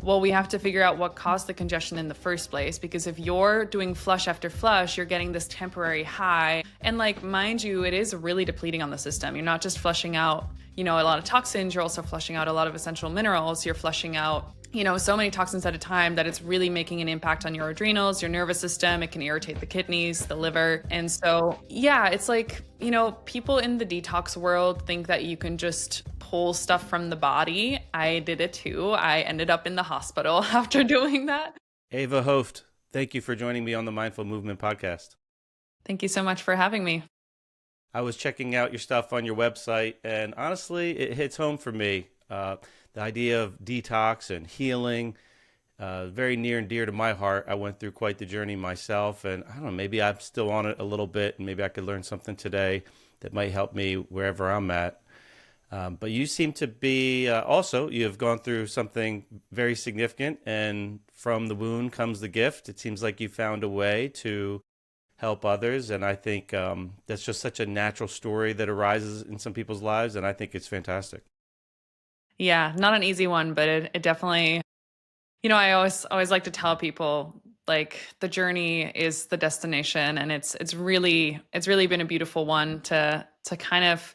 well, we have to figure out what caused the congestion in the first place, because if you're doing flush after flush, you're getting this temporary high. And like, mind you, it is really depleting on the system. You're not just flushing out, a lot of toxins, you're also flushing out a lot of essential minerals. You're flushing out, so many toxins at a time that it's really making an impact on your adrenals, your nervous system. It can irritate the kidneys, the liver. And so, yeah, it's like, people in the detox world think that you can just pull stuff from the body. I did it too. I ended up in the hospital after doing that. Eva Hooft, thank you for joining me on the Mindful Movement podcast. Thank you so much for having me. I was checking out your stuff on your website, and honestly, it hits home for me. The idea of detox and healing, very near and dear to my heart. I went through quite the journey myself, and I don't know, maybe I'm still on it a little bit, and maybe I could learn something today that might help me wherever I'm at. But you seem to be also, you have gone through something very significant, and from the wound comes the gift. It seems like you found a way to help others, and I think that's just such a natural story that arises in some people's lives, and I think it's fantastic. Yeah, not an easy one, but it definitely, I always like to tell people, like, the journey is the destination, and it's really been a beautiful one to kind of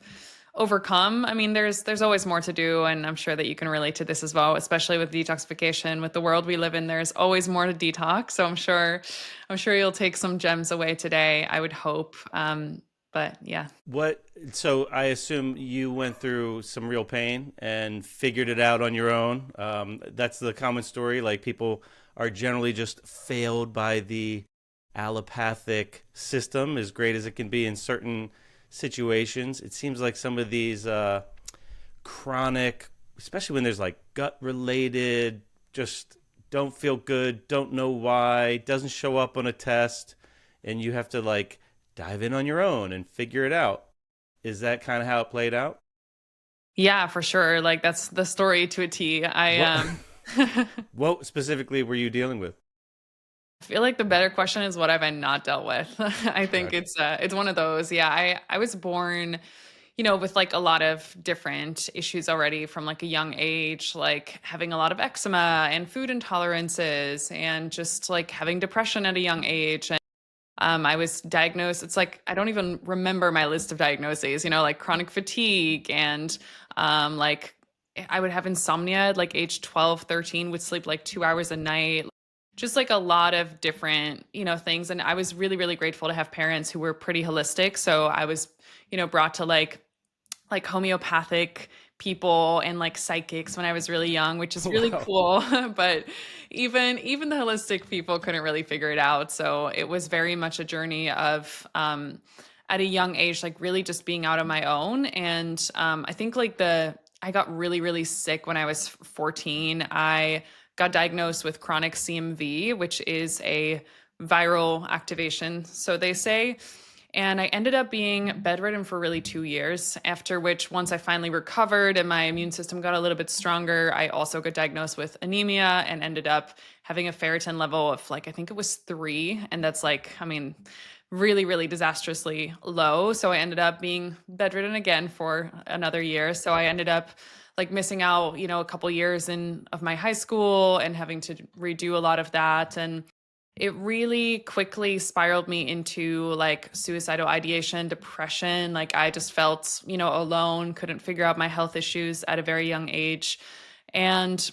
overcome. I mean, there's always more to do, and I'm sure that you can relate to this as well, especially with detoxification. With the world we live in, there's always more to detox. So I'm sure you'll take some gems away today, I would hope. But yeah. So I assume you went through some real pain and figured it out on your own. That's the common story. Like, people are generally just failed by the allopathic system, as great as it can be in certain situations. It seems like some of these chronic, especially when there's like gut related, just don't feel good, don't know why, doesn't show up on a test, and you have to like dive in on your own and figure it out. Is that kind of how it played out? Yeah, for sure. Like, that's the story to a T. What, I what specifically were you dealing with? feel like the better question is, what have I not dealt with? I think Gotcha. it's one of those. Yeah, I was born, with like a lot of different issues already from like a young age, like having a lot of eczema and food intolerances, and just like having depression at a young age. And I was diagnosed. It's like I don't even remember my list of diagnoses. Like chronic fatigue, and like I would have insomnia at like age 12, 13, would sleep like 2 hours a night. Just like a lot of different, things. And I was really, really grateful to have parents who were pretty holistic. So I was, brought to like homeopathic people and like psychics when I was really young, which is really Wow. cool. But even the holistic people couldn't really figure it out. So it was very much a journey of at a young age, like really just being out on my own. And I think like I got really, really sick when I was 14. I got diagnosed with chronic CMV, which is a viral activation, so they say. And I ended up being bedridden for really 2 years, after which, once I finally recovered and my immune system got a little bit stronger, I also got diagnosed with anemia and ended up having a ferritin level of like, I think it was 3. And that's like, I mean, really, really disastrously low. So I ended up being bedridden again for another year. So I ended up like missing out, a couple years of my high school and having to redo a lot of that. And it really quickly spiraled me into like suicidal ideation, depression. Like, I just felt, alone, couldn't figure out my health issues at a very young age. And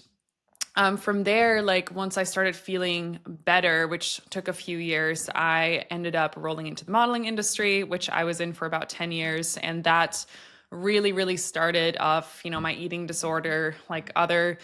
from there, like once I started feeling better, which took a few years, I ended up rolling into the modeling industry, which I was in for about 10 years. And that really, really started off, my eating disorder, like other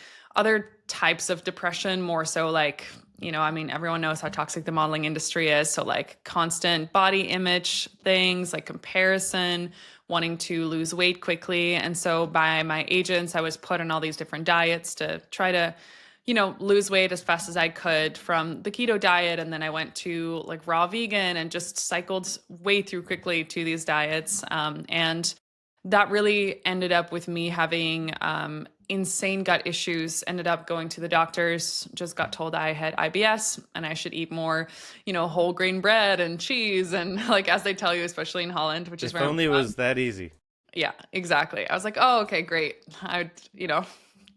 types of depression, more so like, I mean, everyone knows how toxic the modeling industry is. So like constant body image things, like comparison, wanting to lose weight quickly. And so by my agents, I was put on all these different diets to try to, lose weight as fast as I could from the keto diet. And then I went to like raw vegan and just cycled way through quickly to these diets. And that really ended up with me having insane gut issues. Ended up going to the doctors, just got told I had IBS and I should eat more, whole grain bread and cheese. And like, as they tell you, especially in Holland, which is If where I'm only it from. was that easy. Yeah, exactly. I was like, oh, okay, great. I,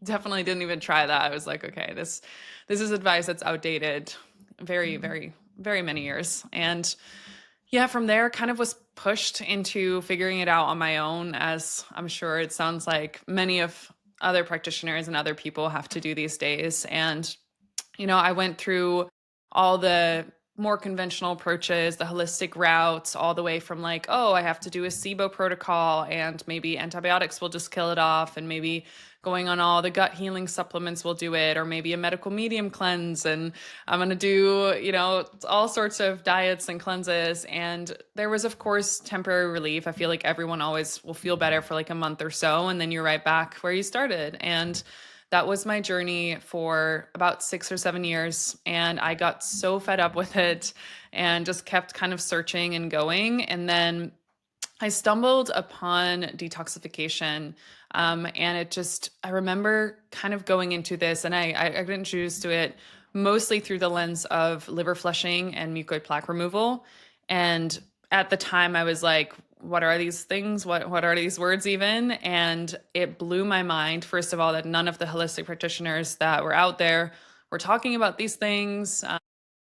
definitely didn't even try that. I was like, okay, this is advice that's outdated very, very, very many years. And yeah, from there kind of was pushed into figuring it out on my own, as I'm sure it sounds like many of other practitioners and other people have to do these days. And I went through all the more conventional approaches, the holistic routes, all the way from like, oh, I have to do a SIBO protocol and maybe antibiotics will just kill it off, and maybe going on all the gut healing supplements will do it, or maybe a medical medium cleanse. And I'm going to do, all sorts of diets and cleanses. And there was, of course, temporary relief. I feel like everyone always will feel better for like a month or so, and then you're right back where you started. And that was my journey for about 6 or 7 years. And I got so fed up with it and just kept kind of searching and going. And then I stumbled upon detoxification. And I remember kind of going into this, and I got introduced to it mostly through the lens of liver flushing and mucoid plaque removal. And at the time, I was like, what are these things? What are these words even? And it blew my mind, first of all, that none of the holistic practitioners that were out there were talking about these things.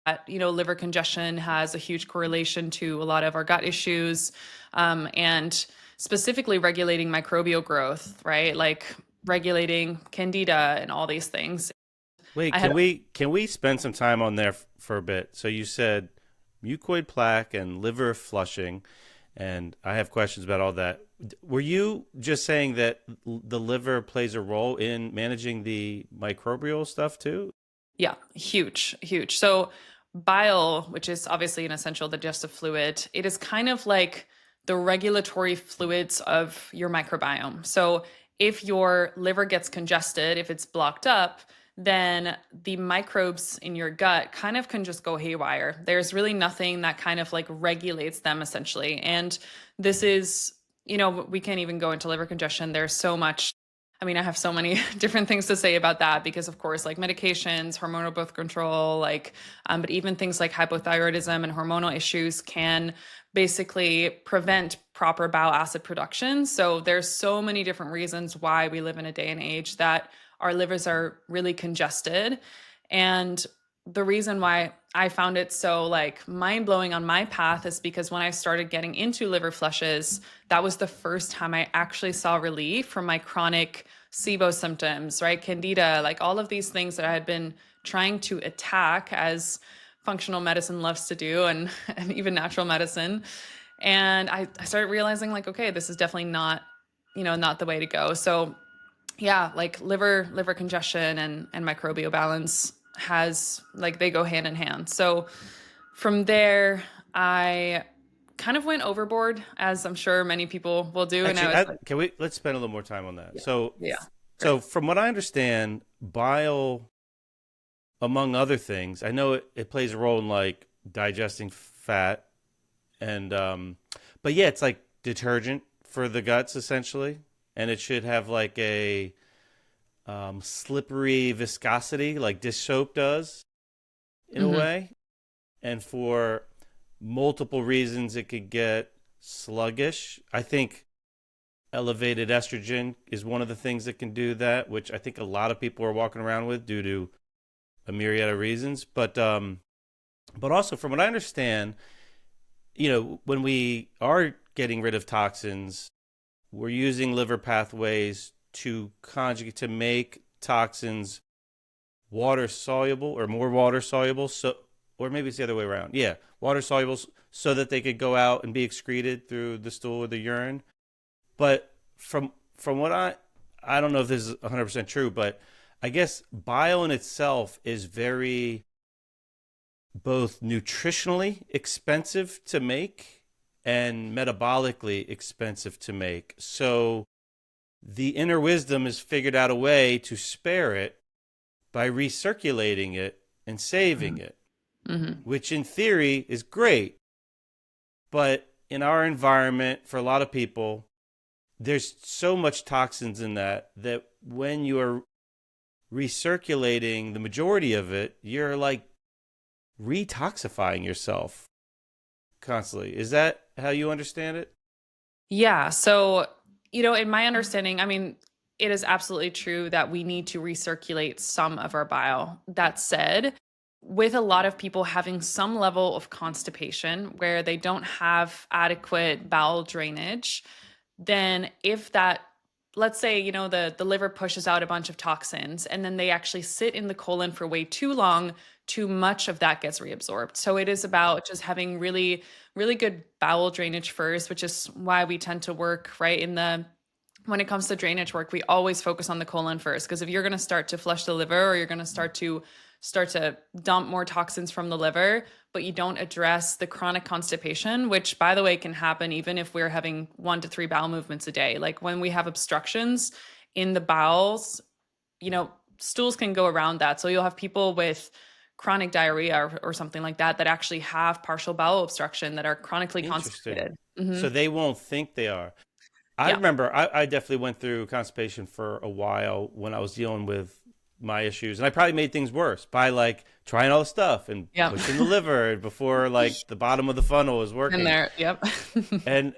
That, liver congestion has a huge correlation to a lot of our gut issues, and specifically regulating microbial growth, right? Like regulating candida and all these things. Wait, I had can we spend some time on there for a bit? So you said mucoid plaque and liver flushing, and I have questions about all that. Were you just saying that the liver plays a role in managing the microbial stuff too? Yeah, huge, huge. So bile, which is obviously an essential digestive fluid, it is kind of like the regulatory fluids of your microbiome. So if your liver gets congested, if it's blocked up, then the microbes in your gut kind of can just go haywire. There's really nothing that kind of like regulates them essentially. And this is, we can't even go into liver congestion. There's so much. I mean, I have so many different things to say about that because, of course, like medications, hormonal birth control, but even things like hypothyroidism and hormonal issues can basically prevent proper bile acid production. So there's so many different reasons why we live in a day and age that our livers are really congested. And the reason why I found it so like mind blowing on my path is because when I started getting into liver flushes, that was the first time I actually saw relief from my chronic SIBO symptoms, right? Candida, like all of these things that I had been trying to attack as functional medicine loves to do, and even natural medicine. And I started realizing like, okay, this is definitely not, not the way to go. So yeah, like liver congestion and microbial balance has like they go hand in hand. So from there, I kind of went overboard, as I'm sure many people will do. And I Actually, was like, let's spend a little more time on that. yeah, So, yeah, great. so from what I understand, bile, among other things, I know it plays a role in like digesting fat, and but yeah, it's like detergent for the guts essentially, and it should have like a slippery viscosity like dish soap does in a Hmm. way, and for multiple reasons it could get sluggish. I think elevated estrogen is one of the things that can do that, which I think a lot of people are walking around with due to a myriad of reasons. But also from what I understand, when we are getting rid of toxins, we're using liver pathways to conjugate to make toxins water soluble or more water soluble, so or maybe it's the other way around. Yeah, water soluble so that they could go out and be excreted through the stool or the urine. But from what I don't know if this is 100% true, but I guess bile in itself is very both nutritionally expensive to make and metabolically expensive to make. So the inner wisdom has figured out a way to spare it by recirculating it and saving it, Hmm. which in theory is great. But in our environment, for a lot of people, there's so much toxins in that when you are recirculating the majority of it, you're like retoxifying yourself constantly. Is that how you understand it? Yeah. So, in my understanding, I mean, it is absolutely true that we need to recirculate some of our bile. That said, with a lot of people having some level of constipation where they don't have adequate bowel drainage, then if that, let's say, the liver pushes out a bunch of toxins and then they actually sit in the colon for way too long, too much of that gets reabsorbed. So it is about just having really, really good bowel drainage first, which is why we tend to work right in the when it comes to drainage work, we always focus on the colon first, because if you're going to start to flush the liver, or you're going to start to dump more toxins from the liver, but you don't address the chronic constipation, which by the way can happen even if we're having 1 to 3 bowel movements a day. Like when we have obstructions in the bowels, stools can go around that. So you'll have people with chronic diarrhea or something like that that actually have partial bowel obstruction that are chronically Interesting. constipated. Hmm. So they won't think they are. I Yeah. remember I definitely went through constipation for a while when I was dealing with my issues, and I probably made things worse by like trying all the stuff and Yeah. pushing the liver before like the bottom of the funnel was In working. there. Yep. And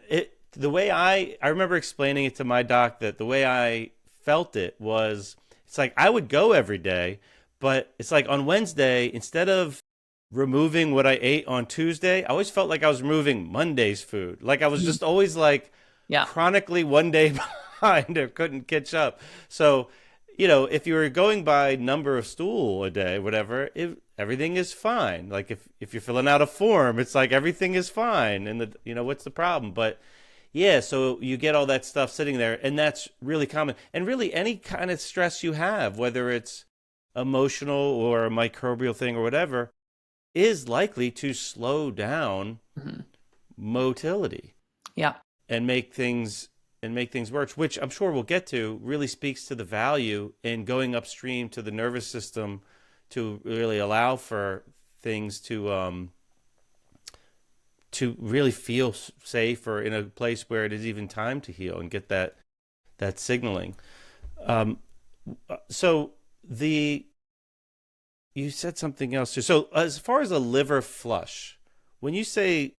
the way I remember explaining it to my doc that the way I felt it was it's like I would go every day, but it's like on Wednesday instead of removing what I ate on Tuesday, I always felt like I was removing Monday's food. Like I was just always like Yeah. chronically one day behind or couldn't catch up. So, if you were going by number of stool a day, whatever, everything is fine. Like if you're filling out a form, it's like everything is fine, and what's the problem? But yeah, so you get all that stuff sitting there, and that's really common. And really, any kind of stress you have, whether it's emotional or a microbial thing or whatever, is likely to slow down Mhm. motility Yeah. and make things worse, which I'm sure we'll get to, really speaks to the value in going upstream to the nervous system to really allow for things to really feel safe or in a place where it is even time to heal and get that signaling. Um, so the you said something else too. So as far as a liver flush, when you say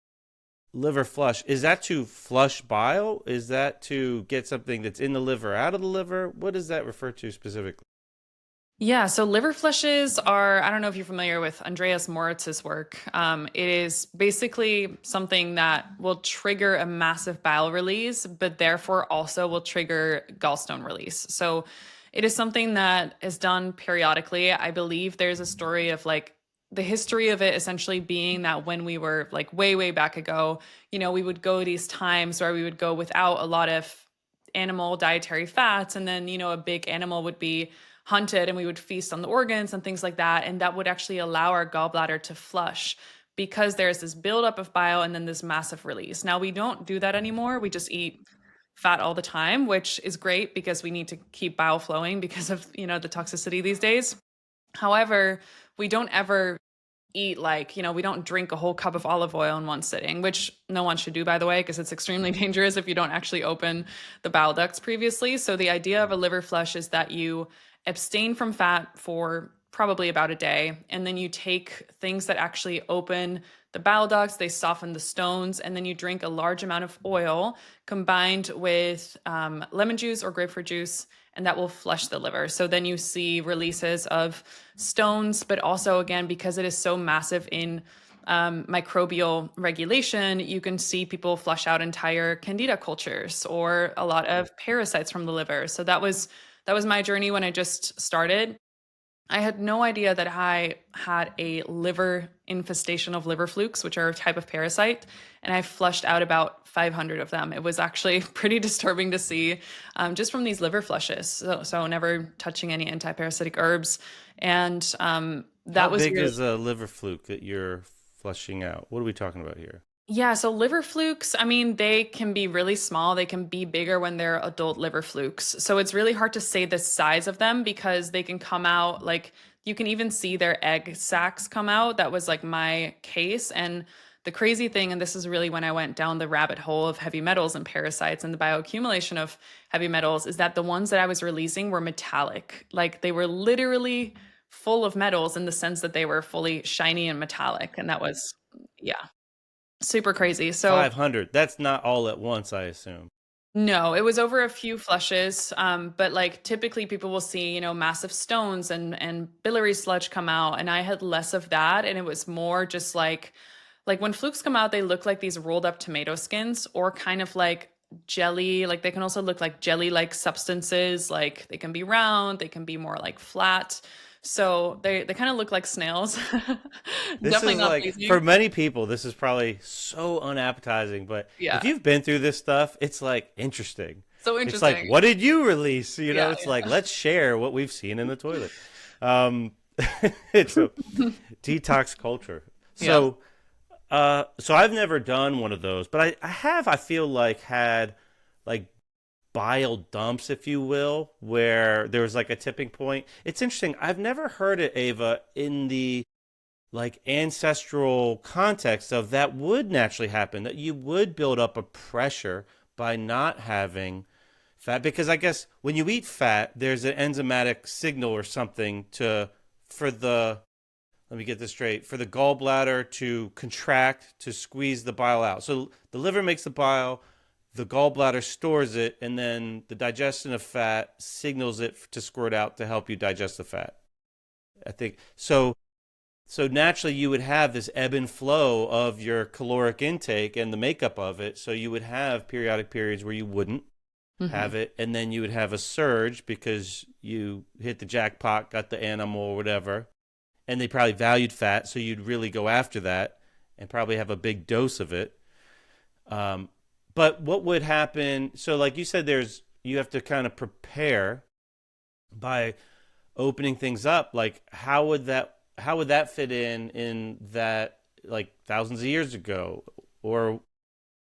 liver flush, is that to flush bile? Is that to get something that's in the liver out of the liver? What does that refer to specifically? Yeah. So liver flushes are, I don't know if you're familiar with Andreas Moritz's work. It is basically something that will trigger a massive bile release, but therefore also will trigger gallstone release. So it is something that is done periodically. I believe there's a story of like the history of it essentially being that when we were like way, way back ago, we would go these times where we would go without a lot of animal dietary fats. And then, a big animal would be hunted and we would feast on the organs and things like that. And that would actually allow our gallbladder to flush because there's this buildup of bile and then this massive release. Now, we don't do that anymore. We just eat fat all the time, which is great because we need to keep bile flowing because of, the toxicity these days. However, we don't ever eat like, we don't drink a whole cup of olive oil in one sitting, which no one should do, by the way, because it's extremely dangerous if you don't actually open the bile ducts previously. So the idea of a liver flush is that you abstain from fat for probably about a day, and then you take things that actually open the bile ducts, they soften the stones, and then you drink a large amount of oil combined with lemon juice or grapefruit juice, and that will flush the liver. So then you see releases of stones, but also, again, because it is so massive in microbial regulation, you can see people flush out entire candida cultures or a lot of parasites from the liver. So that was my journey when I just started. I had no idea that I had a liver infestation of liver flukes, which are a type of parasite, and I flushed out about 500 of them. It was actually pretty disturbing to see just from these liver flushes. So never touching any antiparasitic herbs. And How that was big really, is a liver fluke that you're flushing out? What are we talking about here? yeah, so liver flukes, I mean, they can be really small. They can be bigger when they're adult liver flukes. So it's really hard to say the size of them because they can come out like you can even see their egg sacs come out. That was like my case. And the crazy thing, and this is really when I went down the rabbit hole of heavy metals and parasites and the bioaccumulation of heavy metals, is that the ones that I was releasing were metallic. Like they were literally full of metals in the sense that they were fully shiny and metallic. And that was, yeah. Super crazy. So 500. That's not all at once, I assume. No, it was over a few flushes, but like typically people will see, massive stones and biliary sludge come out, and I had less of that, and it was more just like when flukes come out, they look like these rolled up tomato skins or kind of like jelly. Like they can also look like jelly-like substances. Like they can be round, they can be more like flat. So they kind of look like snails. This Definitely is not like, for pleasing. many people, this is probably so unappetizing, but if Yeah. you've been through this stuff, it's like interesting. So It's like, interesting. what did you release? Yeah, It's like, let's share what we've seen in the toilet. Um, it's a yeah. detox culture. Yeah. So I've never done one of those, but I have, I feel like, had like bile dumps, if you will, where there was like a tipping point. It's interesting. I've never heard it, Ava, in the like ancestral context of that would naturally happen, that you would build up a pressure by not having fat. Because I guess when you eat fat, there's an enzymatic signal or something to, for the, let me get this straight, for the gallbladder to contract to squeeze the bile out. So the liver makes the bile, the gallbladder stores it, and then the digestion of fat signals it to squirt out to help you digest the fat. I think so. So naturally, you would have this ebb and flow of your caloric intake and the makeup of it. So you would have periodic periods where you wouldn't Hmm. have it, and then you would have a surge because you hit the jackpot, got the animal or whatever, and they probably valued fat, so you'd really go after that and probably have a big dose of it. Um, but what would happen? So, like you said, there's you have to kind of prepare by opening things up. Like, how would that fit in that, like, thousands of years ago? Or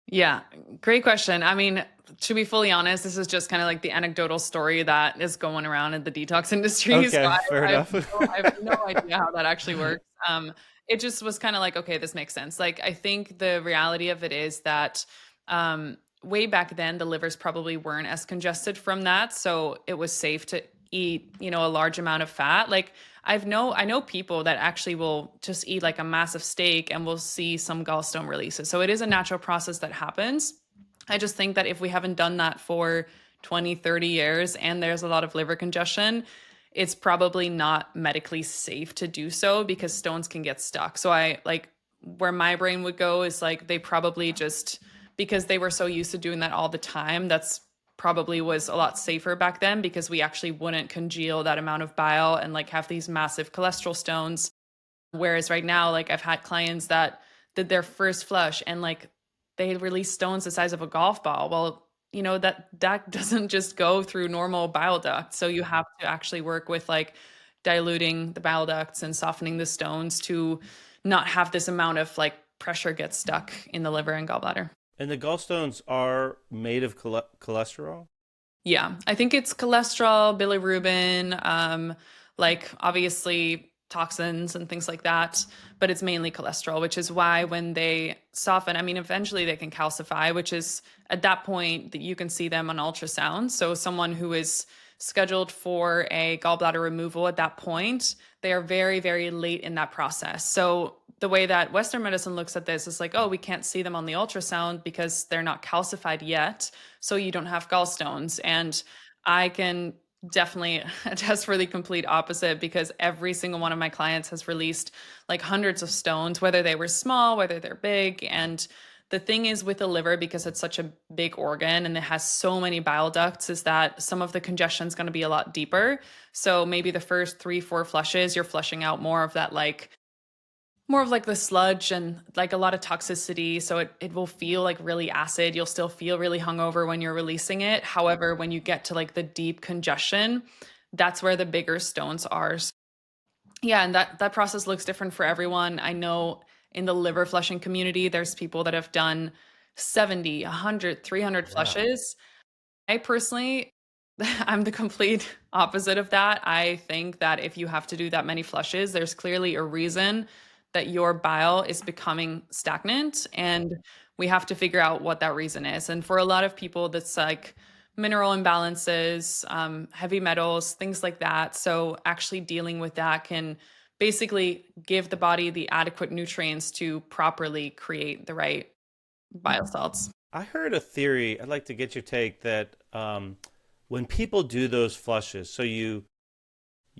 Yeah, great question. I mean, to be fully honest, this is just kind of like the anecdotal story that is going around in the detox industry. So okay, fair enough. I have no idea how that actually works. It just was kind of like, okay, this makes sense. Like, I think the reality of it is that way back then, the livers probably weren't as congested from that, so it was safe to eat, a large amount of fat. Like, I know people that actually will just eat like a massive steak and will see some gallstone releases. So it is a natural process that happens. I just think that if we haven't done that for 20, 30 years and there's a lot of liver congestion, it's probably not medically safe to do so because stones can get stuck. So I like where my brain would go is like they probably just because they were so used to doing that all the time, that's probably was a lot safer back then because we actually wouldn't congeal that amount of bile and like have these massive cholesterol stones. Whereas right now, like I've had clients that did their first flush and like they release stones the size of a golf ball. Well, that doesn't just go through normal bile ducts. So you have to actually work with like diluting the bile ducts and softening the stones to not have this amount of like pressure get stuck in the liver and gallbladder. And the gallstones are made of cholesterol? Yeah, I think it's cholesterol, bilirubin, like obviously toxins and things like that, but it's mainly cholesterol, which is why when they soften, I mean, eventually they can calcify, which is at that point that you can see them on ultrasound. So someone who is scheduled for a gallbladder removal at that point, they are very, very late in that process. So the way that Western medicine looks at this is like, oh, we can't see them on the ultrasound because they're not calcified yet, so you don't have gallstones. And I can definitely attest for the complete opposite because every single one of my clients has released like hundreds of stones, whether they were small, whether they're big. And the thing is with the liver, because it's such a big organ and it has so many bile ducts, is that some of the congestion is going to be a lot deeper. So maybe the first three, four flushes, you're flushing out more of like the sludge and like a lot of toxicity. So it will feel like really acid. You'll still feel really hungover when you're releasing it. However, when you get to like the deep congestion, that's where the bigger stones are. So, yeah, and that process looks different for everyone. I know in the liver flushing community, there's people that have done 70, 100, 300 Yeah. flushes. I personally, I'm the complete opposite of that. I think that if you have to do that many flushes, there's clearly a reason that your bile is becoming stagnant, and we have to figure out what that reason is. And for a lot of people, that's like mineral imbalances, heavy metals, things like that. So actually dealing with that can basically give the body the adequate nutrients to properly create the right bile salts. I heard a theory. I'd like to get your take that when people do those flushes, so you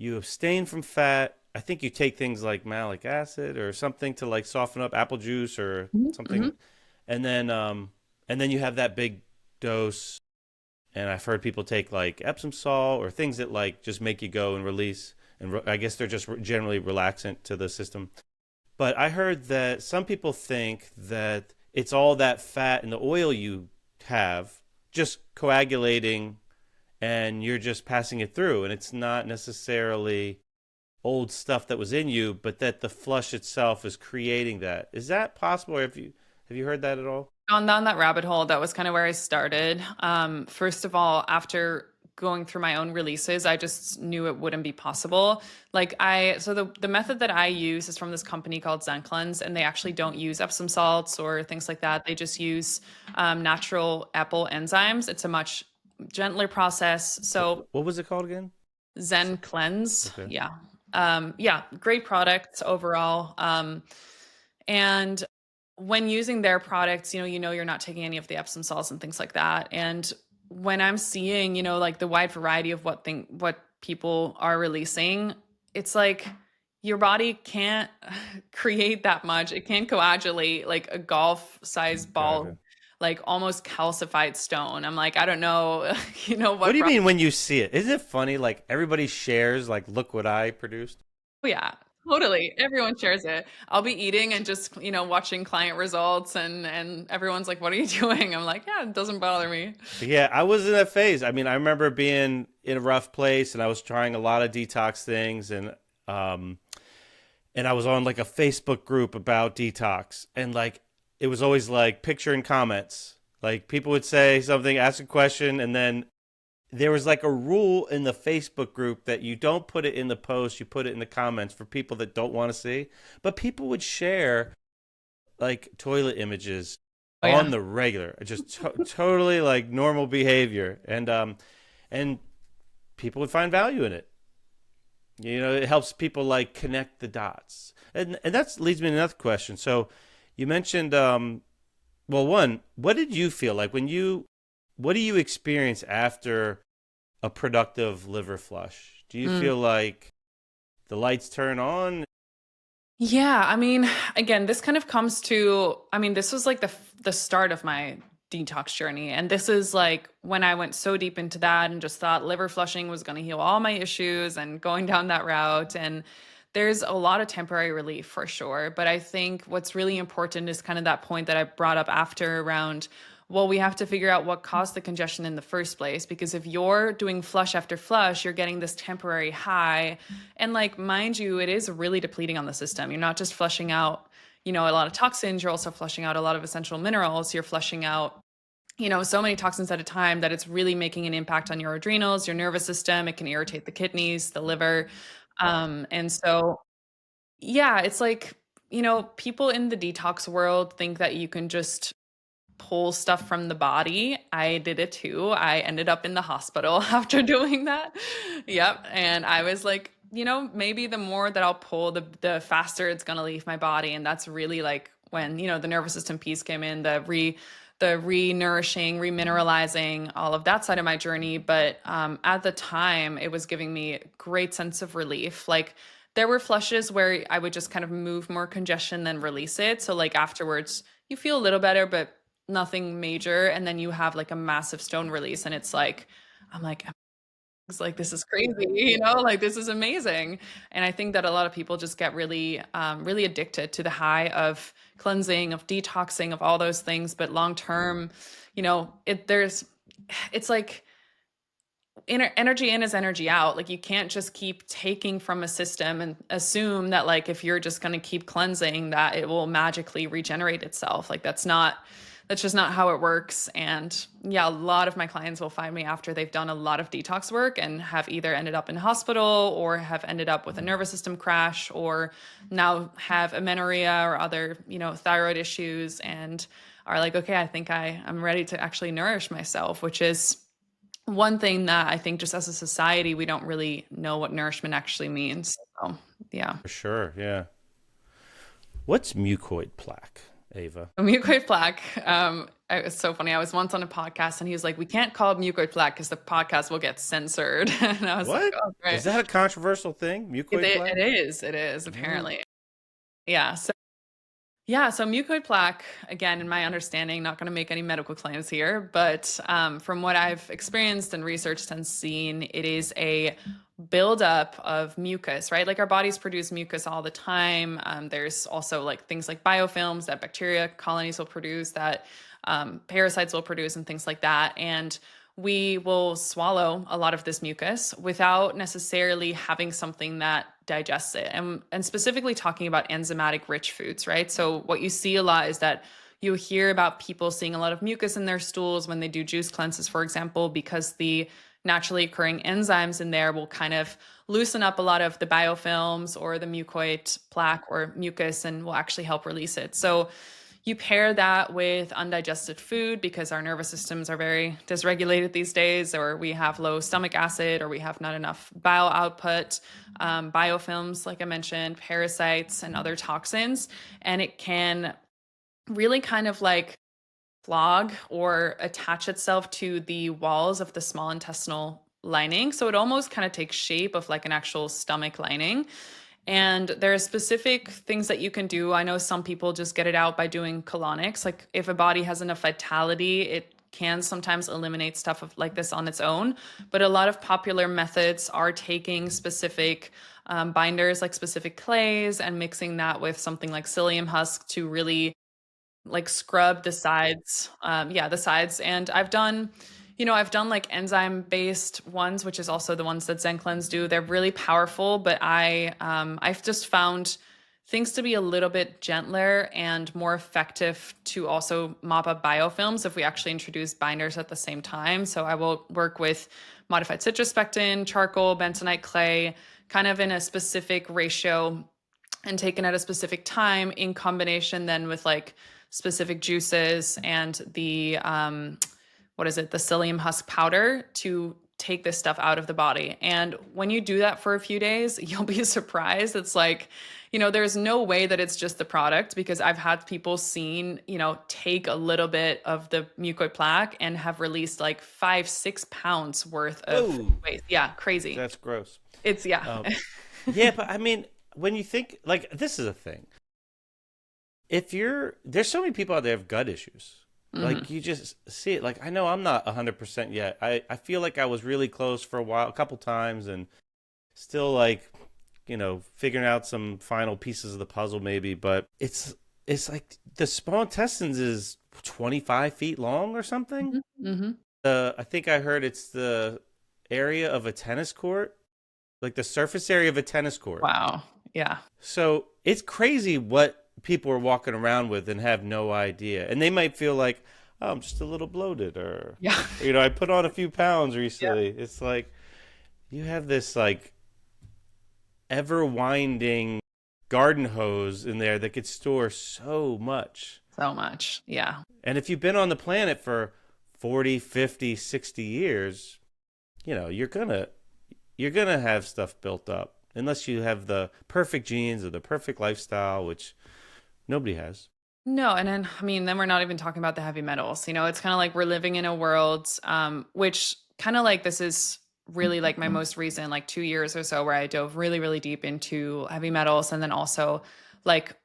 abstain from fat. I think you take things like malic acid or something to like soften up apple juice or Hmm. something, and then you have that big dose. And I've heard people take like Epsom salt or things that like just make you go and release. And I guess they're just generally relaxant to the system. But I heard that some people think that it's all that fat and the oil you have just coagulating and you're just passing it through. And it's not necessarily old stuff that was in you, but that the flush itself is creating that. Is that possible? Or have you heard that at all? Gone down that rabbit hole. That was kind of where I started. First of all, after going through my own releases, I just knew it wouldn't be possible. So the method that I use is from this company called Zen Cleanse, and they actually don't use Epsom salts or things like that. They just use natural apple enzymes. It's a much gentler process. So What was it called again? Zen Cleanse, Okay. yeah, yeah, great products overall. And when using their products, you're not taking any of the Epsom salts and things like that. And when I'm seeing, like the wide variety of what people are releasing, it's like your body can't create that much. It can't coagulate like a golf-sized Gotcha. ball, like almost calcified stone. I'm like, I don't know, What what do you process. mean when you see it? Isn't it funny? Like everybody shares, like, look what I produced. Oh, yeah, totally. Everyone shares it. I'll be eating and just, watching client results and everyone's like, "What are you doing?" I'm like, "Yeah, it doesn't bother me." Yeah, I was in that phase. I mean, I remember being in a rough place and I was trying a lot of detox things um and I was on like a Facebook group about detox and like it was always like picture and comments. Like people would say something, ask a question, and then there was like a rule in the Facebook group that you don't put it in the post, you put it in the comments for people that don't want to see. But people would share like toilet images Oh, yeah. on the regular, just totally like normal behavior, and people would find value in it. You know, it helps people like connect the dots, and that leads me to another question. So, you mentioned, well, one, what did you feel like what do you experience after a productive liver flush? Do you Mm. feel like the lights turn on? Yeah, I mean, again, this kind of comes to, I mean, this was like the start of my detox journey, and this is like when I went so deep into that and just thought liver flushing was going to heal all my issues and going down that route. And there's a lot of temporary relief for sure, but I think what's really important is kind of that point that I brought up after around, well, we have to figure out what caused the congestion in the first place, because if you're doing flush after flush, you're getting this temporary high. And like, mind you, it is really depleting on the system. You're not just flushing out, a lot of toxins, you're also flushing out a lot of essential minerals. You're flushing out, so many toxins at a time that it's really making an impact on your adrenals, your nervous system. It can irritate the kidneys, the liver. And so, yeah, it's like, people in the detox world think that you can just pull stuff from the body. I did it too. I ended up in the hospital after doing that. Yep. And I was like, maybe the more that I'll pull, the faster it's going to leave my body. And that's really like when, the nervous system piece came in, the re-nourishing, remineralizing, all of that side of my journey. But at the time, it was giving me a great sense of relief. Like there were flushes where I would just kind of move more congestion than release it. So like afterwards, you feel a little better, but nothing major. And then you have like a massive stone release, and I'm like, it's like, this is crazy, like this is amazing. And I think that a lot of people just get really, really addicted to the high of cleansing, of detoxing, of all those things. But long term, it's like energy in is energy out. Like you can't just keep taking from a system and assume that like if you're just going to keep cleansing that it will magically regenerate itself. Like that's just not how it works. And yeah, a lot of my clients will find me after they've done a lot of detox work and have either ended up in hospital or have ended up with a nervous system crash or now have amenorrhea or other, thyroid issues, and are like, okay, I think I'm ready to actually nourish myself, which is one thing that I think just as a society, we don't really know what nourishment actually means. So, yeah. For sure, yeah. What's mucoid plaque? Ava? Mucoid plaque. It was so funny. I was once on a podcast and he was like, "We can't call it mucoid plaque because the podcast will get censored." And I was like, What? "Oh, Is great." that a controversial thing? Mucoid It plaque? is. It is Really? apparently. Yeah. So mucoid plaque, again, in my understanding, not going to make any medical claims here, but from what I've experienced and researched and seen, it is a buildup of mucus, right? Like our bodies produce mucus all the time. There's also like things like biofilms that bacteria colonies will produce, that parasites will produce, and things like that. And we will swallow a lot of this mucus without necessarily having something that digests it. And specifically talking about enzymatic rich foods, right? So what you see a lot is that you hear about people seeing a lot of mucus in their stools when they do juice cleanses, for example, because the naturally occurring enzymes in there will kind of loosen up a lot of the biofilms or the mucoid plaque or mucus and will actually help release it. So you pair that with undigested food because our nervous systems are very dysregulated these days, or we have low stomach acid, or we have not enough bile output, biofilms, like I mentioned, parasites, and other toxins. And it can really kind of like clog or attach itself to the walls of the small intestinal lining. So it almost kind of takes shape of like an actual stomach lining. And there are specific things that you can do. I know some people just get it out by doing colonics. Like if a body has enough vitality, it can sometimes eliminate stuff like this on its own. But a lot of popular methods are taking specific binders, like specific clays, and mixing that with something like psyllium husk to really like scrub the sides. Yeah, the sides. And I've done like enzyme based ones, which is also the ones that Zen Cleanse do. They're really powerful, but I've just found things to be a little bit gentler and more effective to also mop up biofilms if we actually introduce binders at the same time. So I will work with modified citrus pectin, charcoal, bentonite clay, kind of in a specific ratio and taken at a specific time in combination then with like specific juices and the what is it, the psyllium husk powder to take this stuff out of the body. And when you do that for a few days, you'll be surprised. It's like, there's no way that it's just the product, because I've had people seen, take a little bit of the mucoid plaque and have released like 5-6 pounds worth of Whoa, waste. Yeah, crazy. that's gross. It's yeah. Um, yeah, but I mean, when you think like this is a thing, there's so many people out there have gut issues. Hmm. Like you just see it. Like I know I'm not 100% yet. I feel like I was really close for a while, a couple times, and still like, figuring out some final pieces of the puzzle maybe. But it's like the small intestines is 25 feet long or something. Hmm. Hmm. I think I heard it's the area of a tennis court, like the surface area of a tennis court. Wow. Yeah. So it's crazy what people are walking around with and have no idea. And they might feel like, oh, I'm just a little bloated, or, Yeah. I put on a few pounds Yeah. recently. It's like you have this like ever winding garden hose in there that could store so much. So much. Yeah. And if you've been on the planet for 40, 50, 60 years, you're gonna have stuff built up unless you have the perfect genes or the perfect lifestyle, which nobody has. No, and then I mean, then we're not even talking about the heavy metals. It's kind of like we're living in a world, which kind of like this is really like my most recent like 2 years or so where I dove really, really deep into heavy metals, and then also like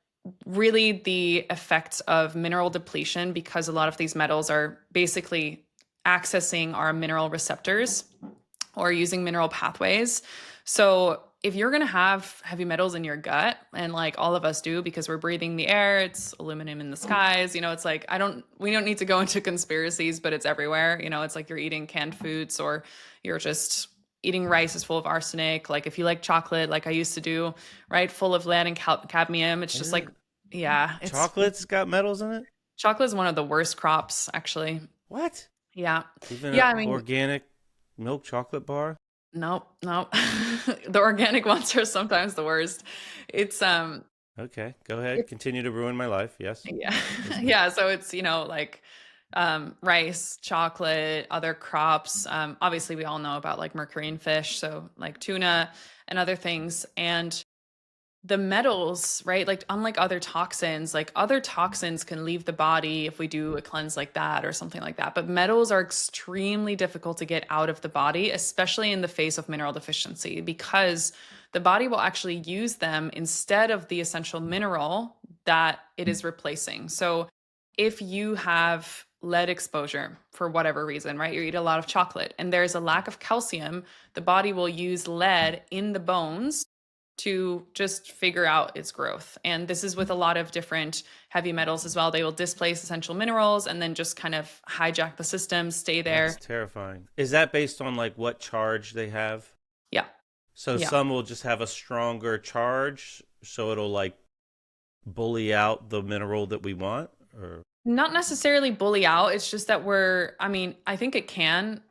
really the effects of mineral depletion, because a lot of these metals are basically accessing our mineral receptors or using mineral pathways. So if you're going to have heavy metals in your gut, and like all of us do because we're breathing the air, it's aluminum in the skies, it's like we don't need to go into conspiracies, but it's everywhere. It's like you're eating canned foods, or you're just eating rice is full of arsenic. Like if you like chocolate, like I used to do, right, full of lead and cadmium, it's just like, Isn't yeah, chocolate's got metals in it? chocolate is one of the worst crops, actually. What? Yeah. Even Yeah. an I mean, organic milk chocolate bar? nope, nope. The organic ones are sometimes the worst. It's Okay, go ahead. it's Continue to ruin my life. Yes. yeah. Listening. Yeah, so it's, like rice, chocolate, other crops. Obviously we all know about like mercury in fish, so like tuna and other things. And the metals, right? Like unlike other toxins can leave the body if we do a cleanse like that or something like that. But metals are extremely difficult to get out of the body, especially in the face of mineral deficiency, because the body will actually use them instead of the essential mineral that it is replacing. So if you have lead exposure for whatever reason, right? You eat a lot of chocolate and there's a lack of calcium, the body will use lead in the bones to just figure out its growth. And this is with a lot of different heavy metals as well. They will displace essential minerals and then just kind of hijack the system, stay That's there. terrifying. Is that based on like what charge they have? Yeah. So Yeah. some will just have a stronger charge, so it'll like bully out the mineral that we want, or Not necessarily bully out. It's just that I think it can,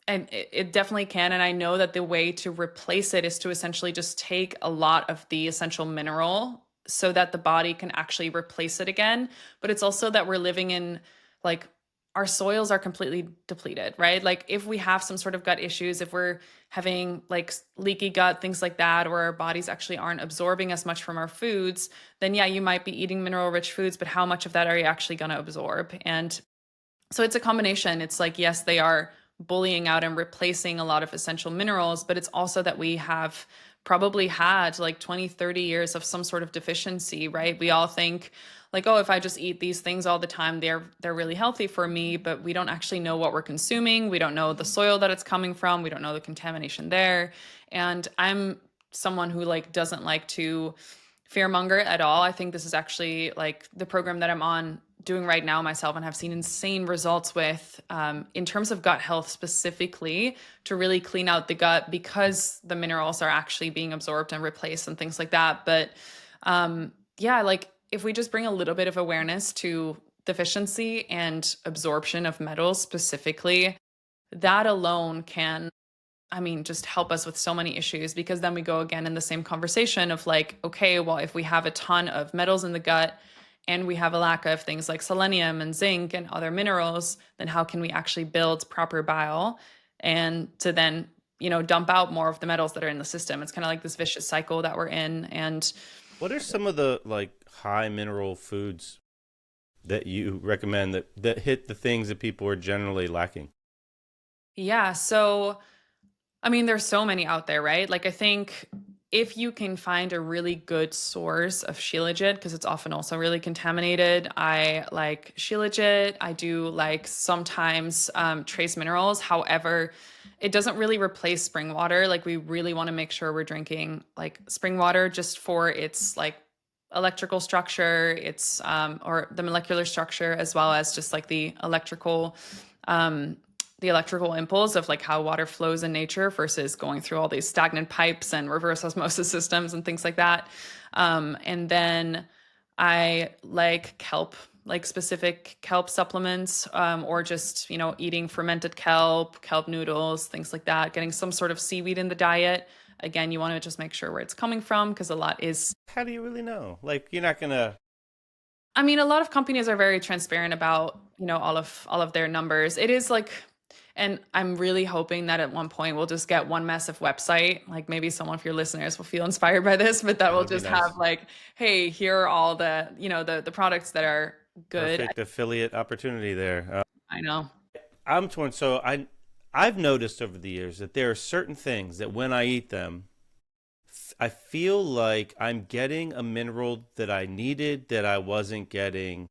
and it definitely can. And I know that the way to replace it is to essentially just take a lot of the essential mineral so that the body can actually replace it again. But it's also that we're living in like our soils are completely depleted, right? Like if we have some sort of gut issues, if we're having like leaky gut, things like that, or our bodies actually aren't absorbing as much from our foods, then yeah, you might be eating mineral rich foods, but how much of that are you actually going to absorb? And so it's a combination. It's like, yes, they are bullying out and replacing a lot of essential minerals, but it's also that we have probably had like 20, 30 years of some sort of deficiency, right? We all think like, oh, if I just eat these things all the time, they're really healthy for me, but we don't actually know what we're consuming. We don't know the soil that it's coming from. We don't know the contamination there. And I'm someone who like doesn't like to fearmonger at all. I think this is actually like the program that I'm on doing right now myself and have seen insane results with in terms of gut health specifically to really clean out the gut because the minerals are actually being absorbed and replaced and things like that. But yeah, like if we just bring a little bit of awareness to deficiency and absorption of metals specifically, that alone can, just help us with so many issues because then we go again in the same conversation of like, okay, well, if we have a ton of metals in the gut and we have a lack of things like selenium and zinc and other minerals, then how can we actually build proper bile and to then, dump out more of the metals that are in the system? It's kind of like this vicious cycle that we're in. And what are some of the like high mineral foods that you recommend that hit the things that people are generally lacking? yeah, so there's so many out there, right? Like, I think if you can find a really good source of shilajit, because it's often also really contaminated, I like shilajit. I do like sometimes trace minerals. However, it doesn't really replace spring water. Like, we really want to make sure we're drinking like spring water just for its like electrical structure, its or the molecular structure, as well as just like um, the electrical impulse of like how water flows in nature versus going through all these stagnant pipes and reverse osmosis systems and things like that. And then I like kelp, like specific kelp supplements, or just, eating fermented kelp noodles, things like that, getting some sort of seaweed in the diet. Again, you want to just make sure where it's coming from because a lot is, How do you really know? Like you're not gonna. a lot of companies are very transparent about, all of their numbers. It is like, and I'm really hoping that at one point we'll just get one massive website. Like maybe some of your listeners will feel inspired by this, but that That will would be just have nice. like, hey, here are all the, the products that are good. Perfect affiliate opportunity there. I know. I'm torn. So I've noticed over the years that there are certain things that when I eat them, I feel like I'm getting a mineral that I needed that I wasn't getting,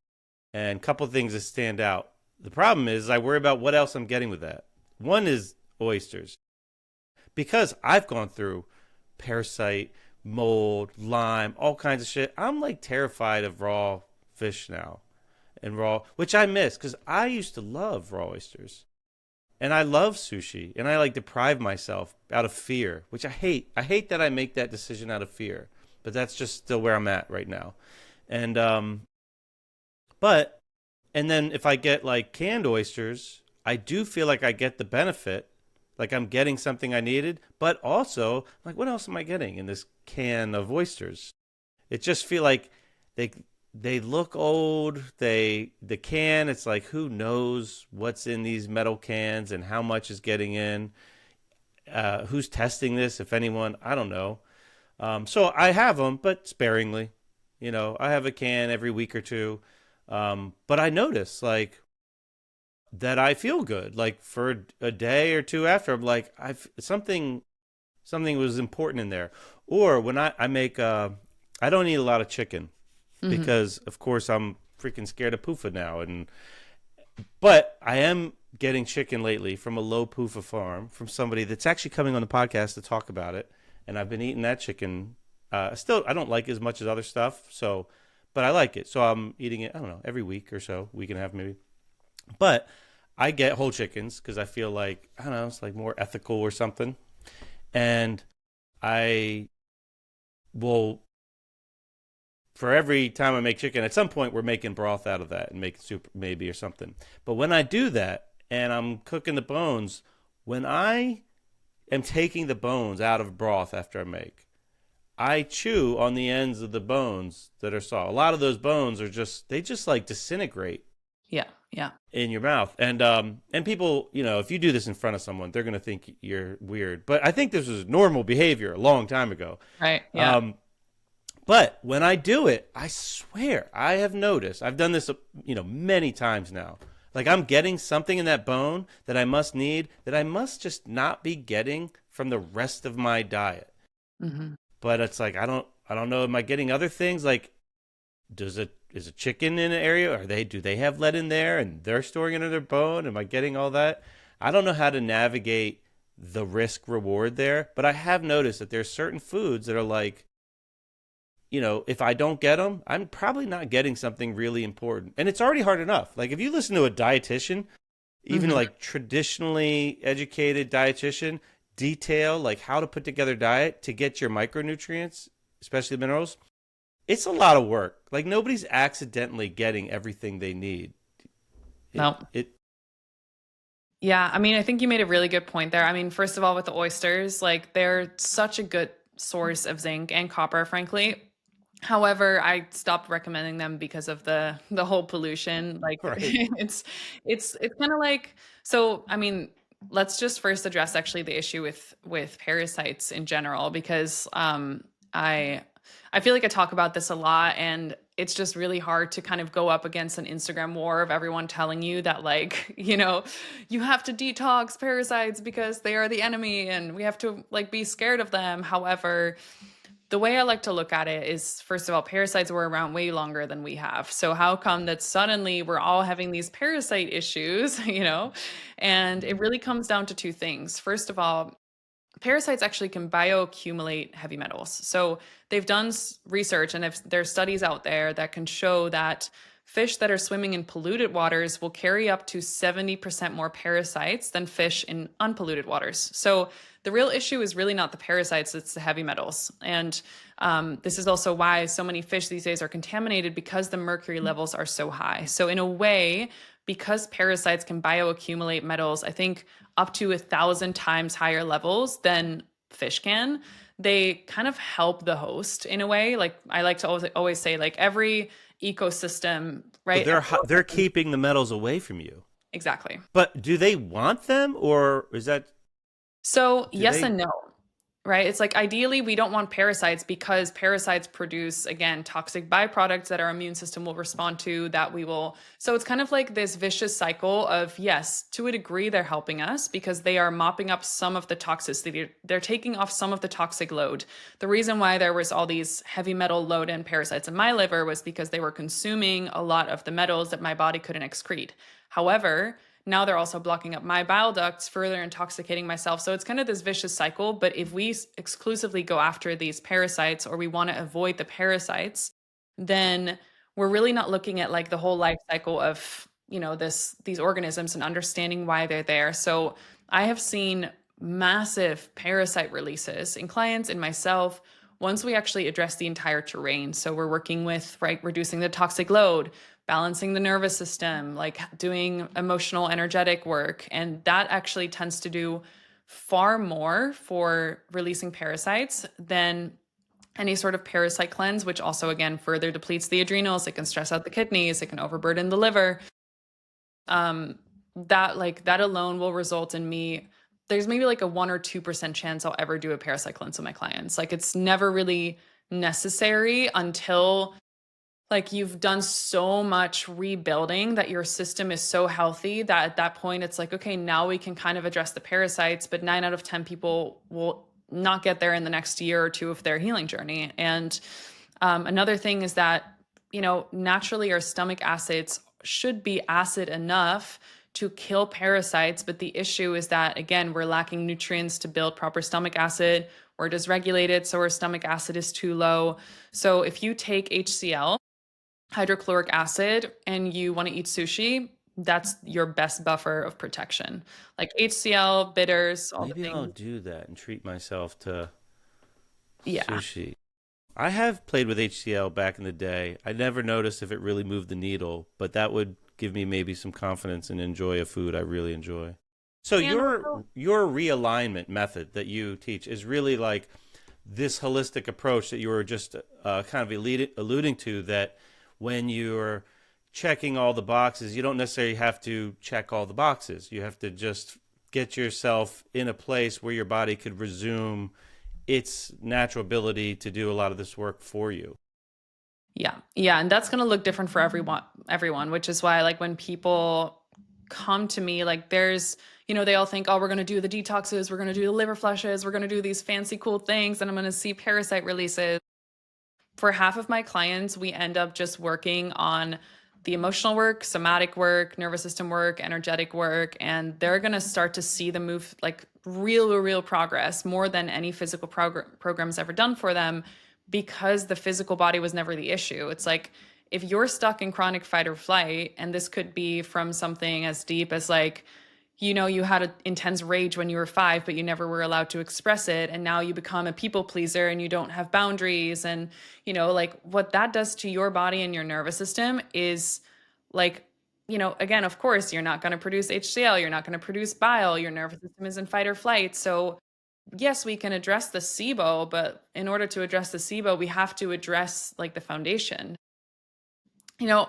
and a couple of things that stand out. The problem is I worry about what else I'm getting with that. One is oysters, because I've gone through parasite, mold, lime, all kinds of shit. I'm like terrified of raw fish now and raw, which I miss because I used to love raw oysters and I love sushi and I like deprive myself out of fear, which I hate. I hate that I make that decision out of fear, but that's just still where I'm at right now. And but and then if I get like canned oysters, I do feel like I get the benefit, like I'm getting something I needed, but also like what else am I getting in this can of oysters? It just feel like they they look old. The can, it's like who knows what's in these metal cans and how much is getting in. Who's testing this? If anyone, I don't know. So I have them, but sparingly. I have a can every week or two. But I notice like that I feel good. Like for a day or two after, I'm like, I've something was important in there. Or when I make, I don't eat a lot of chicken Hmm. because, of course, I'm freaking scared of PUFA now. But I am getting chicken lately from a low PUFA farm from somebody that's actually coming on the podcast to talk about it. And I've been eating that chicken. Still, I don't like it as much as other stuff. So, but I like it. So I'm eating it, I don't know, every week or so, week and a half maybe. But I get whole chickens because I feel like, I don't know, it's like more ethical or something. And I will, for every time I make chicken, at some point we're making broth out of that and making soup maybe or something. But when I do that and I'm cooking the bones, when I am taking the bones out of broth after I make, I chew on the ends of the bones that are soft. A lot of those bones are they just like disintegrate Yeah. Yeah. in your mouth. And people, if you do this in front of someone, they're gonna think you're weird. But I think this was normal behavior a long time ago. Right. Yeah. Um, but when I do it, I swear I have noticed. I've done this, many times now. Like I'm getting something in that bone that I must need that I must just not be getting from the rest of my diet. Hmm. But it's like I don't know. Am I getting other things? Like is a chicken in an area? Do they have lead in there and they're storing it in their bone? Am I getting all that? I don't know how to navigate the risk reward there, but I have noticed that there's certain foods that are like, if I don't get them, I'm probably not getting something really important. And it's already hard enough. Like if you listen to a dietitian, even Hmm. like traditionally educated dietitian, detail like how to put together diet to get your micronutrients, especially minerals, it's a lot of work. Like nobody's accidentally getting everything they need. It No. it Yeah, I mean, I think you made a really good point there. I mean, first of all, with the oysters, like they're such a good source of zinc and copper, frankly. However, I stopped recommending them because of the whole pollution. Like right. it's kind of like, so I mean, let's just first address actually the issue with parasites in general, because I feel like I talk about this a lot, and it's just really hard to kind of go up against an Instagram war of everyone telling you that, like, you have to detox parasites because they are the enemy and we have to like be scared of them. However, the way I like to look at it is, first of all, parasites were around way longer than we have. So how come that suddenly we're all having these parasite issues, And it really comes down to two things. First of all, parasites actually can bioaccumulate heavy metals. So they've done research, and there's studies out there that can show that fish that are swimming in polluted waters will carry up to 70% more parasites than fish in unpolluted waters. So the real issue is really not the parasites, it's the heavy metals. And this is also why so many fish these days are contaminated, because the mercury levels are so high. So in a way, because parasites can bioaccumulate metals, I think up to 1,000 times higher levels than fish can, they kind of help the host in a way. Like I like to always say, like every ecosystem, So right? they're keeping the metals away from you. Exactly. But do they want them, or is that So, do yes they and no, right? It's like ideally we don't want parasites, because parasites produce, again, toxic byproducts that our immune system will respond to, that we will. So it's kind of like this vicious cycle of, yes, to a degree they're helping us because they are mopping up some of the toxicity. They're taking off some of the toxic load. The reason why there was all these heavy metal load and parasites in my liver was because they were consuming a lot of the metals that my body couldn't excrete. However, now they're also blocking up my bile ducts, further intoxicating myself. So it's kind of this vicious cycle. But if we exclusively go after these parasites, or we want to avoid the parasites, then we're really not looking at like the whole life cycle of, these organisms and understanding why they're there. So I have seen massive parasite releases in clients and myself once we actually address the entire terrain. So we're working with, right, reducing the toxic load, balancing the nervous system, like doing emotional, energetic work. And that actually tends to do far more for releasing parasites than any sort of parasite cleanse, which also, again, further depletes the adrenals. It can stress out the kidneys, it can overburden the liver. um that alone will result in me there's maybe like a 1 or 2% chance I'll ever do a parasite cleanse with my clients. Like it's never really necessary until like you've done so much rebuilding that your system is so healthy that at that point it's like, okay, now we can kind of address the parasites, but 9 out of 10 people will not get there in the next year or two of their healing journey. And another thing is that, naturally our stomach acids should be acid enough to kill parasites. But the issue is that, again, we're lacking nutrients to build proper stomach acid. We're dysregulated, so our stomach acid is too low. So if you take HCl, hydrochloric acid, and you want to eat sushi, that's your best buffer of protection. Like HCl, bitters, all the Maybe I'll things. do that and treat myself to Yeah. sushi. I have played with HCl back in the day. I never noticed if it really moved the needle, but that would give me maybe some confidence and enjoy a food I really enjoy. So And your also, your realignment method that you teach is really like this holistic approach that you were just kind of alluding to, that when you're checking all the boxes, you don't necessarily have to check all the boxes. You have to just get yourself in a place where your body could resume its natural ability to do a lot of this work for you. yeah. Yeah. And that's going to look different for everyone, which is why, like, when people come to me, like, they all think, oh, we're going to do the detoxes, we're going to do the liver flushes, we're going to do these fancy, cool things, and I'm going to see parasite releases. For half of my clients, we end up just working on the emotional work, somatic work, nervous system work, energetic work, and they're going to start to see the move, like real progress, more than any physical programs ever done for them, because the physical body was never the issue. It's like, if you're stuck in chronic fight or flight, and this could be from something as deep as like, you had an intense rage when you were 5, but you never were allowed to express it. And now you become a people pleaser and you don't have boundaries. And, like, what that does to your body and your nervous system is like, again, of course, you're not going to produce HCl, you're not going to produce bile, your nervous system is in fight or flight. So, yes, we can address the SIBO, but in order to address the SIBO, we have to address like the foundation. You know,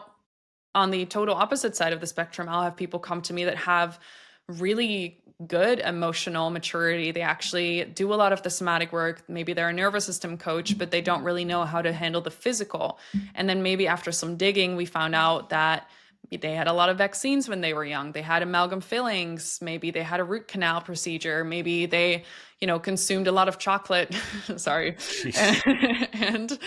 on the total opposite side of the spectrum, I'll have people come to me that have really good emotional maturity. They actually do a lot of the somatic work. Maybe they're a nervous system coach, but they don't really know how to handle the physical. And then maybe after some digging, we found out that they had a lot of vaccines when they were young. They had amalgam fillings. Maybe they had a root canal procedure. Maybe they, consumed a lot of chocolate. Sorry. Jeez. and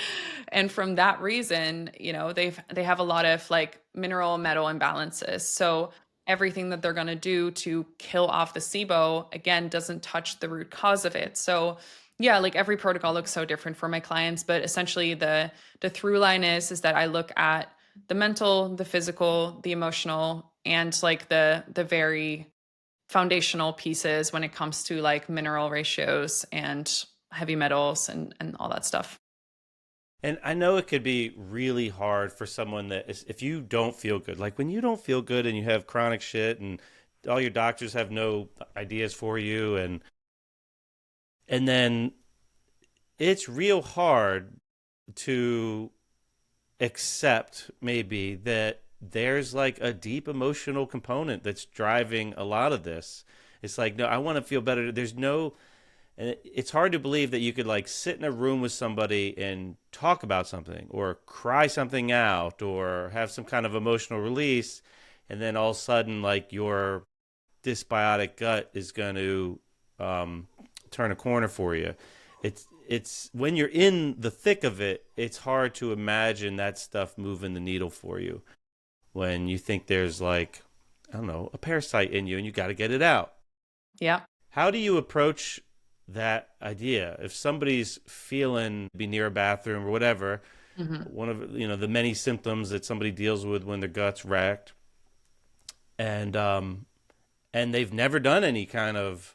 and from that reason, they have a lot of like mineral metal imbalances. So everything that they're going to do to kill off the SIBO, again, doesn't touch the root cause of it. So yeah, like every protocol looks so different for my clients, but essentially the through line is that I look at the mental, the physical, the emotional, and like the very foundational pieces when it comes to like mineral ratios and heavy metals and all that stuff. And I know it could be really hard for someone that is, if you don't feel good, like when you don't feel good and you have chronic shit and all your doctors have no ideas for you, and then it's real hard to accept maybe that there's like a deep emotional component that's driving a lot of this. It's like, no, I want to feel better. There's no, and it's hard to believe that you could like sit in a room with somebody and talk about something or cry something out or have some kind of emotional release. And then all of a sudden, like your dysbiotic gut is going to turn a corner for you. It's when you're in the thick of it, it's hard to imagine that stuff moving the needle for you. When you think there's like, I don't know, a parasite in you and you got to get it out. Yeah. How do you approach that idea? If somebody's feeling be near a bathroom or whatever, Mhm. one of the many symptoms that somebody deals with when their gut's wrecked, and they've never done any kind of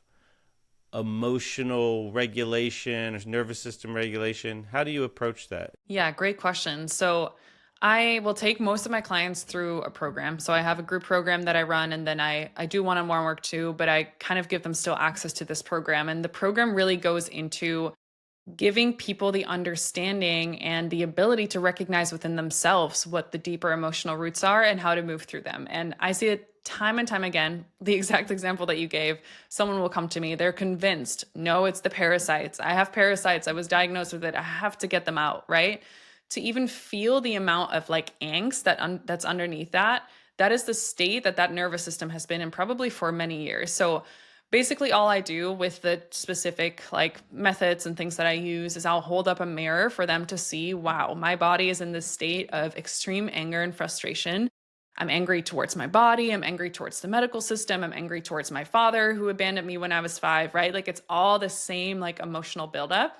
emotional regulation or nervous system regulation, how do you approach that? Yeah, great question. So I will take most of my clients through a program. So I have a group program that I run, and then I do one-on-one work too, but I kind of give them still access to this program. And the program really goes into giving people the understanding and the ability to recognize within themselves what the deeper emotional roots are and how to move through them. And I see it time and time again, the exact example that you gave. Someone will come to me, they're convinced, no, it's the parasites. I have parasites. I was diagnosed with it. I have to get them out, right? To even feel the amount of like angst that's underneath that, that is the state that that nervous system has been in probably for many years. So basically all I do with the specific like methods and things that I use is I'll hold up a mirror for them to see, wow, my body is in this state of extreme anger and frustration. I'm angry towards my body. I'm angry towards the medical system. I'm angry towards my father who abandoned me when I was 5, right? Like it's all the same like emotional buildup.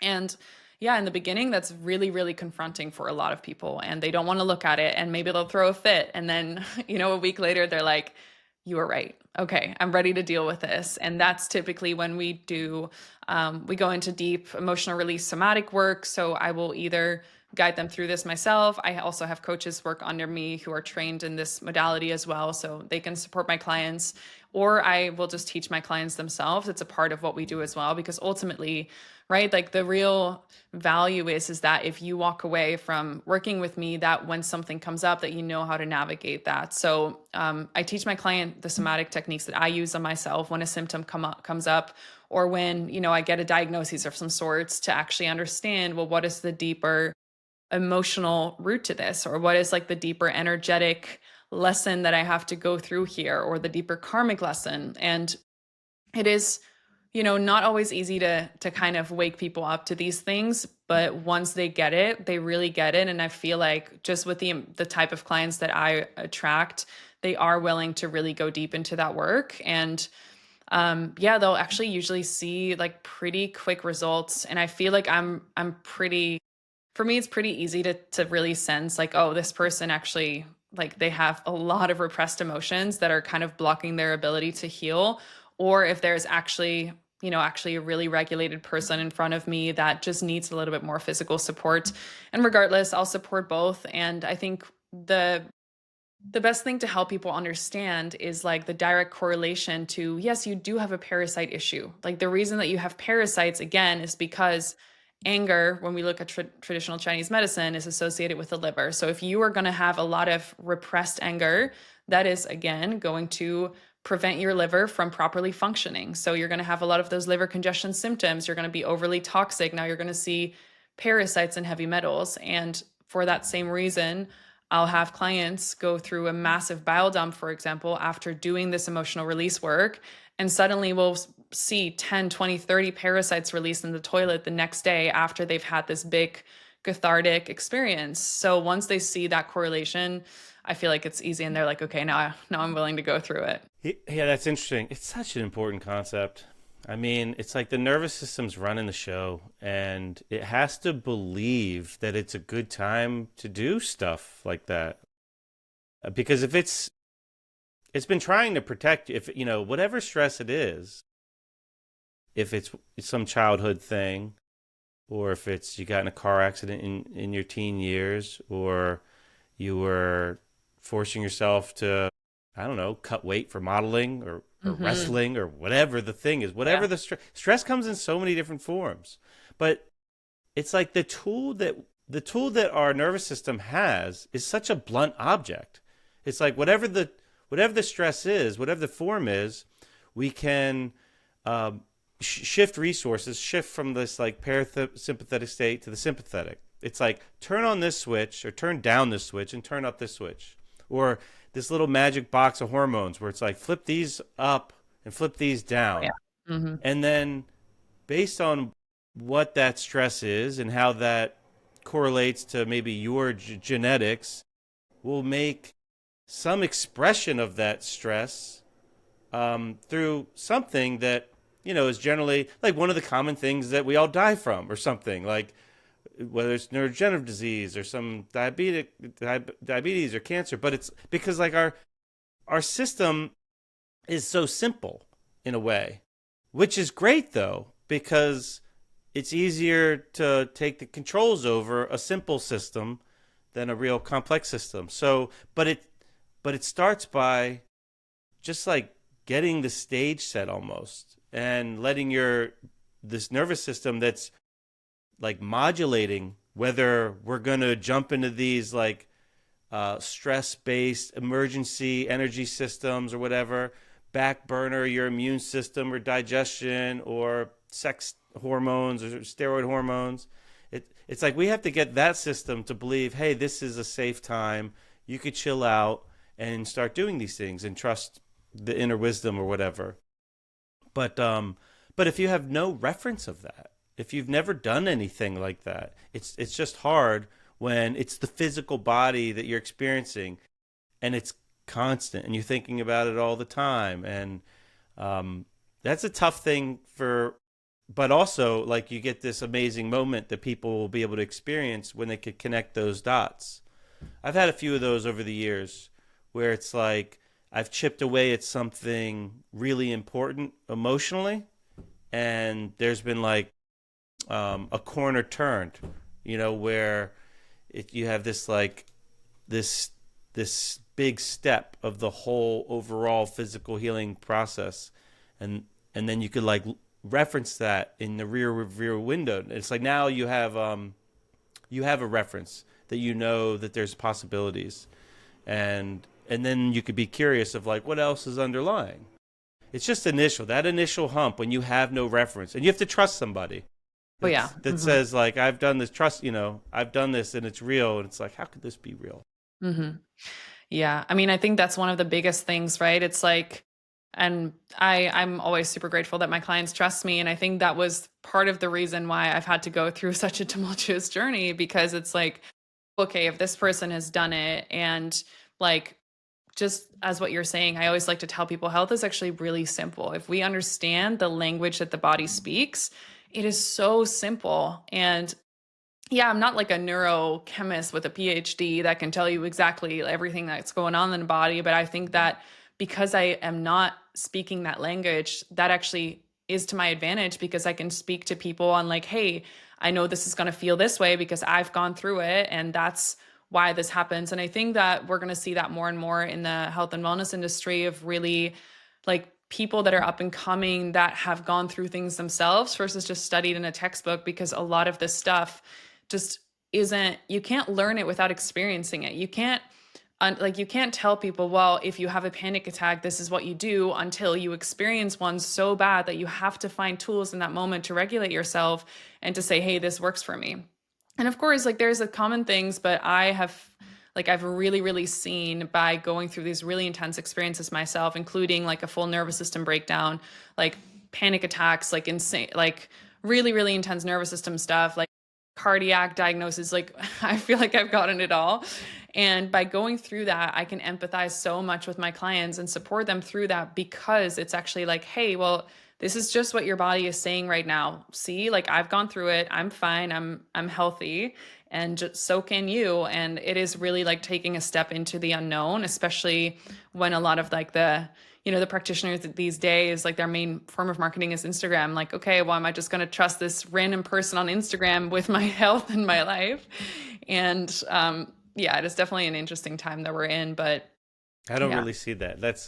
And yeah, in the beginning, that's really, really confronting for a lot of people. And they don't want to look at it. And maybe they'll throw a fit. And then, a week later, they're like, you were right. Okay, I'm ready to deal with this. And that's typically when we go into deep emotional release somatic work. So I will either guide them through this myself. I also have coaches work under me who are trained in this modality as well. So they can support my clients, or I will just teach my clients themselves. It's a part of what we do as well, because ultimately, right, like the real value is that if you walk away from working with me, that when something comes up, that you know how to navigate that. So I teach my client the somatic techniques that I use on myself when a symptom comes up, or when I get a diagnosis of some sorts, to actually understand, well, what is the deeper emotional root to this, or what is like the deeper energetic lesson that I have to go through here, or the deeper karmic lesson. And it is not always easy to kind of wake people up to these things, but once they get it, they really get it. And I feel like just with the type of clients that I attract, they are willing to really go deep into that work. And yeah, they'll actually usually see like pretty quick results. And I feel like I'm pretty, for me, it's pretty easy to really sense like, oh, this person actually, like, they have a lot of repressed emotions that are kind of blocking their ability to heal. Or if there's actually a really regulated person in front of me that just needs a little bit more physical support. And regardless, I'll support both. And I think the best thing to help people understand is like the direct correlation to, yes, you do have a parasite issue. Like the reason that you have parasites, again, is because anger, when we look at traditional Chinese medicine, is associated with the liver. So if you are going to have a lot of repressed anger, that is, again, going to prevent your liver from properly functioning. So you're going to have a lot of those liver congestion symptoms. You're going to be overly toxic. Now you're going to see parasites and heavy metals. And for that same reason, I'll have clients go through a massive bile dump, for example, after doing this emotional release work. And suddenly we'll see 10, 20, 30 parasites released in the toilet the next day after they've had this big cathartic experience. So once they see that correlation, I feel like it's easy and they're like, okay, now I'm willing to go through it. Yeah, that's interesting. It's such an important concept. I mean, it's like the nervous system's running the show, and it has to believe that it's a good time to do stuff like that. Because if it's been trying to protect you, if whatever stress it is, if it's some childhood thing, or if it's you got in a car accident in your teen years, or you were forcing yourself to, I don't know, cut weight for modeling or Mm-hmm. wrestling or whatever the thing is, whatever Yeah. the stress comes in so many different forms. But it's like the tool that our nervous system has is such a blunt object. It's like whatever the stress is, whatever the form is, we can shift resources, shift from this like parasympathetic state to the sympathetic. It's like turn on this switch or turn down this switch and turn up this switch. Or this little magic box of hormones where it's like flip these up and flip these Oh, yeah. down. Mm-hmm. And then based on what that stress is and how that correlates to maybe your genetics, will make some expression of that stress through something that is generally like one of the common things that we all die from, or something like whether it's neurodegenerative disease or some diabetes or cancer. But it's because like our system is so simple in a way, which is great though, because it's easier to take the controls over a simple system than a real complex system. So, but it starts by just like getting the stage set almost, and letting this nervous system that's like modulating whether we're going to jump into these like stress-based emergency energy systems or whatever, back burner your immune system or digestion or sex hormones or steroid hormones. It's like we have to get that system to believe, hey, this is a safe time. You could chill out and start doing these things and trust the inner wisdom or whatever. But if you have no reference of that, if you've never done anything like that, it's just hard when it's the physical body that you're experiencing and it's constant and you're thinking about it all the time. And that's a tough thing for, but also like you get this amazing moment that people will be able to experience when they could connect those dots. I've had a few of those over the years where it's like I've chipped away at something really important emotionally, and there's been like a corner turned, where you have this like this big step of the whole overall physical healing process, and then you could like reference that in the rear window. It's like now you have a reference that that there's possibilities, and then you could be curious of like what else is underlying. It's just that initial hump when you have no reference and you have to trust somebody Oh yeah. that says like I've done this, I've done this and it's real, and it's like how could this be real? Hmm. Yeah. I mean, I think that's one of the biggest things, right? It's like, and I'm always super grateful that my clients trust me. And I think that was part of the reason why I've had to go through such a tumultuous journey, because it's like, okay, if this person has done it, and like, just as what you're saying, I always like to tell people health is actually really simple. If we understand the language that the body speaks, it is so simple. And yeah, I'm not like a neurochemist with a PhD that can tell you exactly everything that's going on in the body, but I think that because I am not speaking that language, that actually is to my advantage, because I can speak to people on like, hey, I know this is going to feel this way because I've gone through it, and that's why this happens. And I think that we're going to see that more and more in the health and wellness industry, of really like people that are up and coming that have gone through things themselves versus just studied in a textbook, because a lot of this stuff just isn't, you can't learn it without experiencing it. You can't like you can't tell people, well, if you have a panic attack, this is what you do, until you experience one so bad that you have to find tools in that moment to regulate yourself and to say, hey, this works for me. And of course, like there's a common things, but I've really, really seen by going through these really intense experiences myself, including like a full nervous system breakdown, like panic attacks, like insane, like really, really intense nervous system stuff, like cardiac diagnosis. Like I feel like I've gotten it all. And by going through that, I can empathize so much with my clients and support them through that, because it's actually like, hey, well, this is just what your body is saying right now. See, like I've gone through it. I'm fine. I'm healthy, and just so can you. And it is really like taking a step into the unknown, especially when a lot of like the practitioners these days, like their main form of marketing is Instagram. Like, okay, well, am I just going to trust this random person on Instagram with my health and my life? And yeah, it is definitely an interesting time that we're in, but I don't yeah. really see that. That's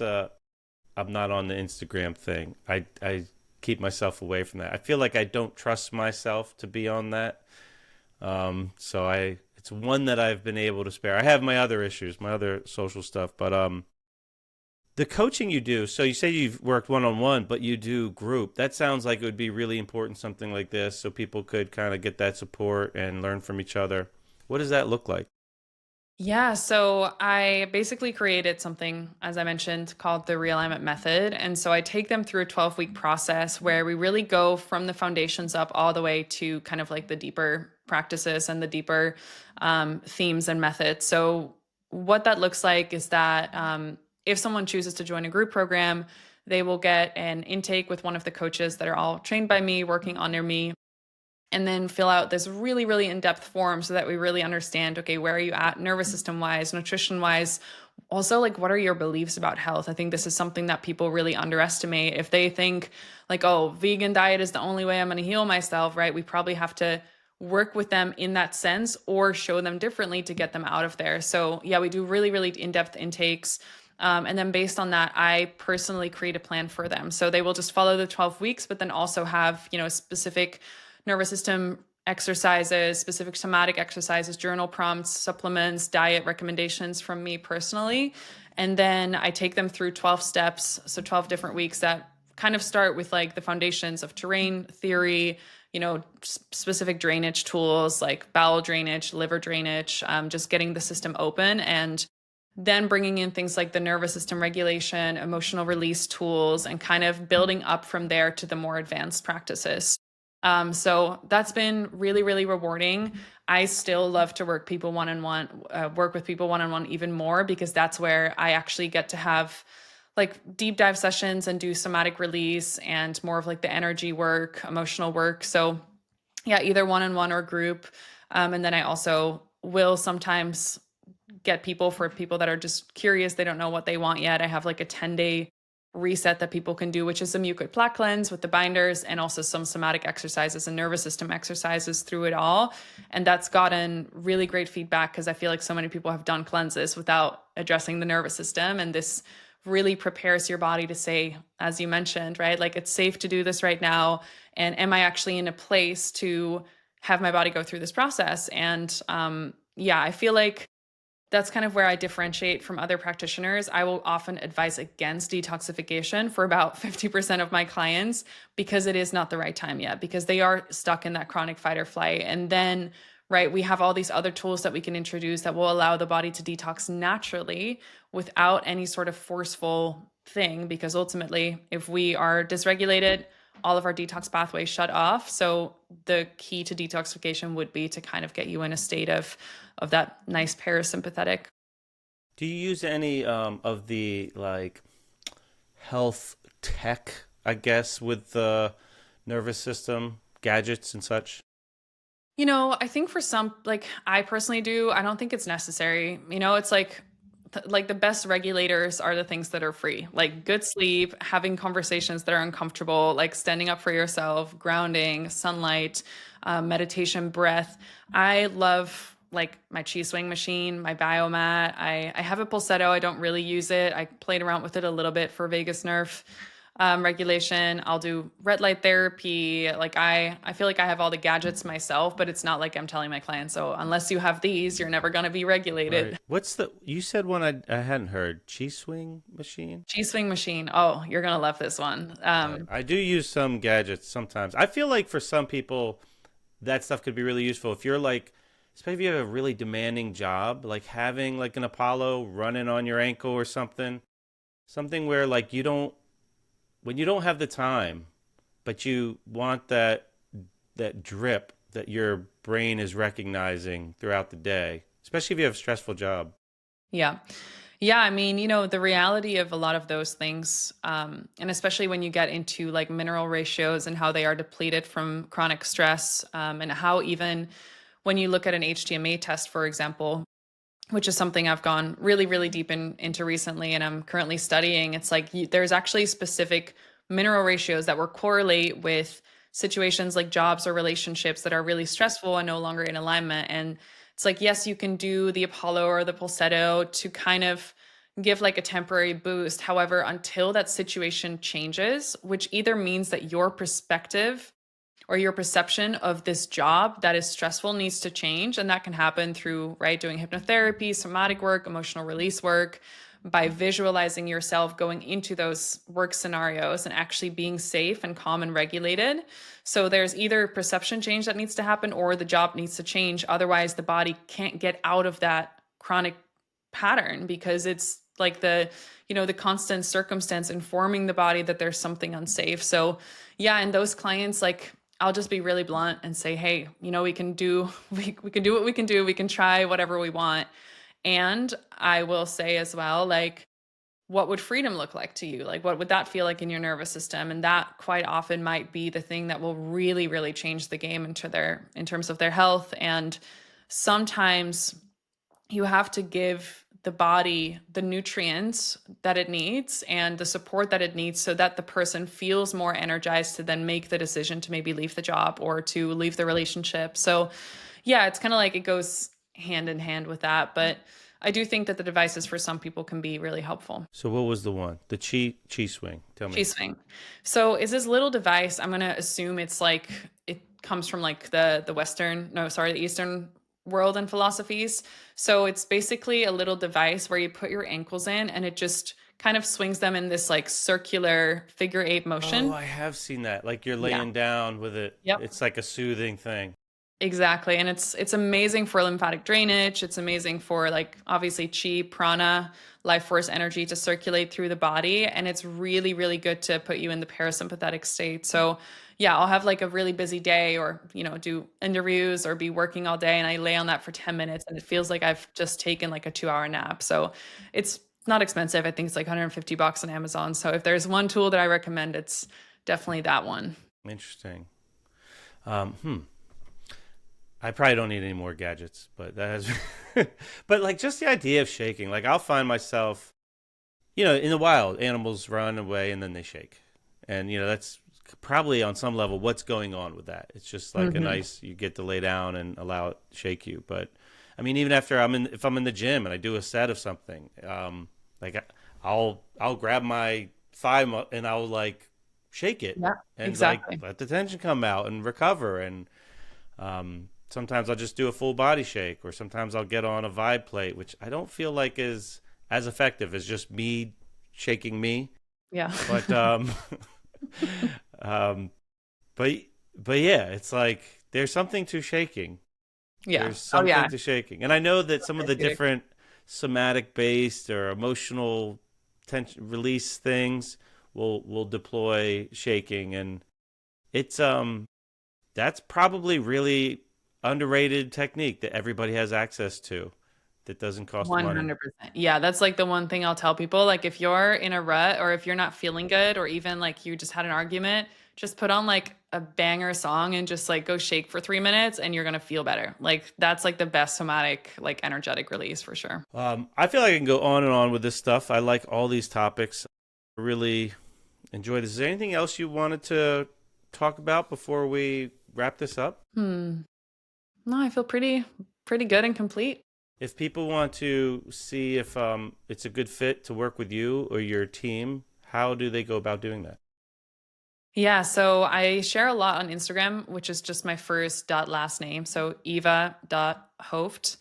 I'm not on the Instagram thing. I keep myself away from that. I feel like I don't trust myself to be on that. So it's one that I've been able to spare. I have my other issues, my other social stuff, but the coaching you do. So you say you've worked one-on-one, but you do group. That sounds like it would be really important, something like this, so people could kind of get that support and learn from each other. What does that look like? Yeah, so I basically created something, as I mentioned, called the Realignment Method. And so I take them through a 12-week process where we really go from the foundations up all the way to kind of like the deeper practices and the deeper themes and methods. So what that looks like is that if someone chooses to join a group program, they will get an intake with one of the coaches that are all trained by me, working under me, and then fill out this really, really in-depth form so that we really understand, okay, where are you at nervous system wise, nutrition wise? Also, like, what are your beliefs about health? I think this is something that people really underestimate. If they think like, oh, vegan diet is the only way I'm going to heal myself, right? We probably have to work with them in that sense, or show them differently to get them out of there. So yeah, we do really, really in-depth intakes. And then based on that, I personally create a plan for them. So they will just follow the 12 weeks, but then also have, a specific nervous system exercises, specific somatic exercises, journal prompts, supplements, diet recommendations from me personally. And then I take them through 12 steps, so 12 different weeks that kind of start with like the foundations of terrain theory, specific drainage tools like bowel drainage, liver drainage, just getting the system open, and then bringing in things like the nervous system regulation, emotional release tools, and kind of building up from there to the more advanced practices. So that's been really, really rewarding. I still love to work people one-on-one, work with people one-on-one even more, because that's where I actually get to have like deep dive sessions and do somatic release and more of like the energy work, emotional work. So yeah, either one-on-one or group. And then I also will sometimes get people, for people that are just curious, they don't know what they want yet. I have like a 10-day reset that people can do, which is a mucoid plaque cleanse with the binders, and also some somatic exercises and nervous system exercises through it all. And that's gotten really great feedback, because I feel like so many people have done cleanses without addressing the nervous system. And this really prepares your body to say, as you mentioned, right? Like, it's safe to do this right now. And am I actually in a place to have my body go through this process? And yeah, I feel like that's kind of where I differentiate from other practitioners. I will often advise against detoxification for about 50% of my clients, because it is not the right time yet, because they are stuck in that chronic fight or flight. And then, right, we have all these other tools that we can introduce that will allow the body to detox naturally without any sort of forceful thing, because ultimately, if we are dysregulated, all of our detox pathways shut off. So the key to detoxification would be to kind of get you in a state of that nice parasympathetic. Do you use any of the like health tech, I guess, with the nervous system gadgets and such? I think for some, like I personally do, I don't think it's necessary. It's like the best regulators are the things that are free, like good sleep, having conversations that are uncomfortable, like standing up for yourself, grounding, sunlight, meditation, breath. I love like my chi swing machine, my biomat. I have a pulsetto. I don't really use it. I played around with it a little bit for vagus nerve regulation. I'll do red light therapy. Like I feel like I have all the gadgets myself, but it's not like I'm telling my clients, so unless you have these, you're never going to be regulated. Right. What's you said one I hadn't heard, chi swing machine? G swing machine. Oh, you're going to love this one. I do use some gadgets sometimes. I feel like for some people that stuff could be really useful if you're like, especially if you have a really demanding job, like having like an Apollo running on your ankle or something where like when you don't have the time, but you want that drip that your brain is recognizing throughout the day, especially if you have a stressful job. Yeah. Yeah, I mean, the reality of a lot of those things, and especially when you get into like mineral ratios and how they are depleted from chronic stress, and how even when you look at an HTMA test, for example, which is something I've gone really, really deep into recently, and I'm currently studying. It's like there's actually specific mineral ratios that will correlate with situations like jobs or relationships that are really stressful and no longer in alignment. And it's like, yes, you can do the Apollo or the Pulsetto to kind of give like a temporary boost. However, until that situation changes, which either means that your perspective or your perception of this job that is stressful needs to change. And that can happen through, right, doing hypnotherapy, somatic work, emotional release work, by visualizing yourself going into those work scenarios and actually being safe and calm and regulated. So there's either perception change that needs to happen or the job needs to change. Otherwise, the body can't get out of that chronic pattern, because it's like the constant circumstance informing the body that there's something unsafe. So yeah, and those clients, like, I'll just be really blunt and say, hey, we can do we can do what we can do. We can try whatever we want. And I will say as well, like, what would freedom look like to you? Like, what would that feel like in your nervous system? And that quite often might be the thing that will really, really change the game in terms of their health. And sometimes you have to give the body the nutrients that it needs and the support that it needs, so that the person feels more energized to then make the decision to maybe leave the job or to leave the relationship. So yeah, it's kind of like it goes hand in hand with that. But I do think that the devices for some people can be really helpful. So what was the one? The chi swing. Tell me. G swing. So is this little device, I'm going to assume it's like, it comes from like the Western, no, sorry, the Eastern world and philosophies. So it's basically a little device where you put your ankles in and it just kind of swings them in this like circular figure eight Oh, motion. I have seen that. Like you're Yeah. laying down with it. Yep. It's like a soothing thing. Exactly. And it's amazing for lymphatic drainage. It's amazing for like obviously chi, prana, life force energy to circulate through the body. And it's really, really good to put you in the parasympathetic state. So yeah, I'll have like a really busy day or, do interviews or be working all day and I lay on that for 10 minutes and it feels like I've just taken like a 2 hour nap. So it's not expensive. I think it's like $150 on Amazon. So if there's one tool that I recommend, it's definitely that one. Interesting. Hmm. I probably don't need any more gadgets, but that has, but like just the idea of shaking, like I'll find myself, in the wild, animals run away and then they shake. And, that's probably on some level what's going on with that. It's just like a Hmm. nice, you get to lay down and allow it to shake you. But I mean, even after if I'm in the gym and I do a set of something, like I'll grab my thigh and I'll like shake it Yeah, and like exactly. let the tension come out and recover. And, sometimes I'll just do a full body shake, or sometimes I'll get on a vibe plate, which I don't feel like is as effective as just me shaking me. Yeah. But um, but but yeah, it's like there's something to shaking. Yeah. There's Oh, something yeah. to shaking, and I know that some of the Therapeutic. different somatic based or emotional tension release things will deploy shaking, and it's that's probably really underrated technique that everybody has access to that doesn't cost money. 100%. Yeah, that's like the one thing I'll tell people. Like if you're in a rut or if you're not feeling good or even like you just had an argument, just put on like a banger song and just like go shake for 3 minutes and you're gonna feel better. Like that's like the best somatic, like energetic release for sure. I feel like I can go on and on with this stuff. I like all these topics. I really enjoy this. Is there anything else you wanted to talk about before we wrap this up? Hmm. No, I feel pretty good and complete. If people want to see if it's a good fit to work with you or your team, how do they go about doing that? Yeah, so I share a lot on Instagram, which is just my first dot last name. So Eva dot Hooft,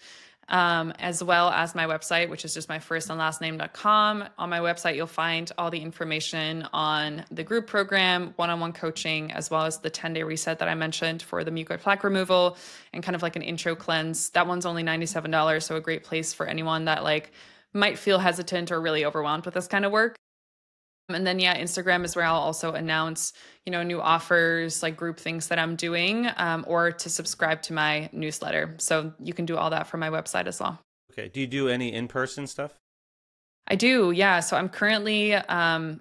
as well as my website, which is just my first and last name.com. On my website, you'll find all the information on the group program, one-on-one coaching, as well as the 10-day reset that I mentioned for the mucoid plaque removal and kind of like an intro cleanse. That one's only $97. So a great place for anyone that like might feel hesitant or really overwhelmed with this kind of work. And then, yeah, Instagram is where I'll also announce, new offers, like group things that I'm doing, or to subscribe to my newsletter. So you can do all that from my website as well. Okay. Do you do any in-person stuff? I do, yeah. So I'm currently in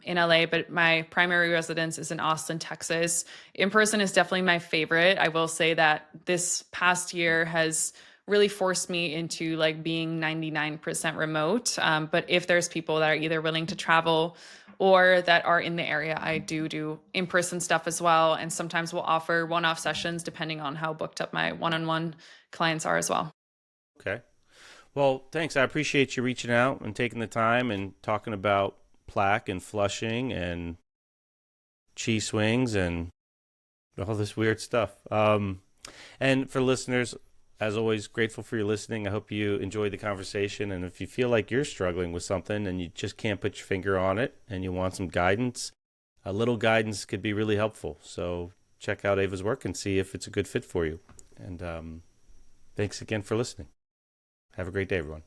LA, but my primary residence is in Austin, Texas. In person is definitely my favorite. I will say that this past year has really forced me into like being 99% remote. But if there's people that are either willing to travel or that are in the area, I do in-person stuff as well. And sometimes we'll offer one-off sessions depending on how booked up my one-on-one clients are as well. Okay. Well, thanks. I appreciate you reaching out and taking the time and talking about plaque and flushing and chi swings and all this weird stuff. And for listeners, as always, grateful for your listening. I hope you enjoyed the conversation. And if you feel like you're struggling with something and you just can't put your finger on it and you want some guidance, a little guidance could be really helpful. So check out Ava's work and see if it's a good fit for you. And thanks again for listening. Have a great day, everyone.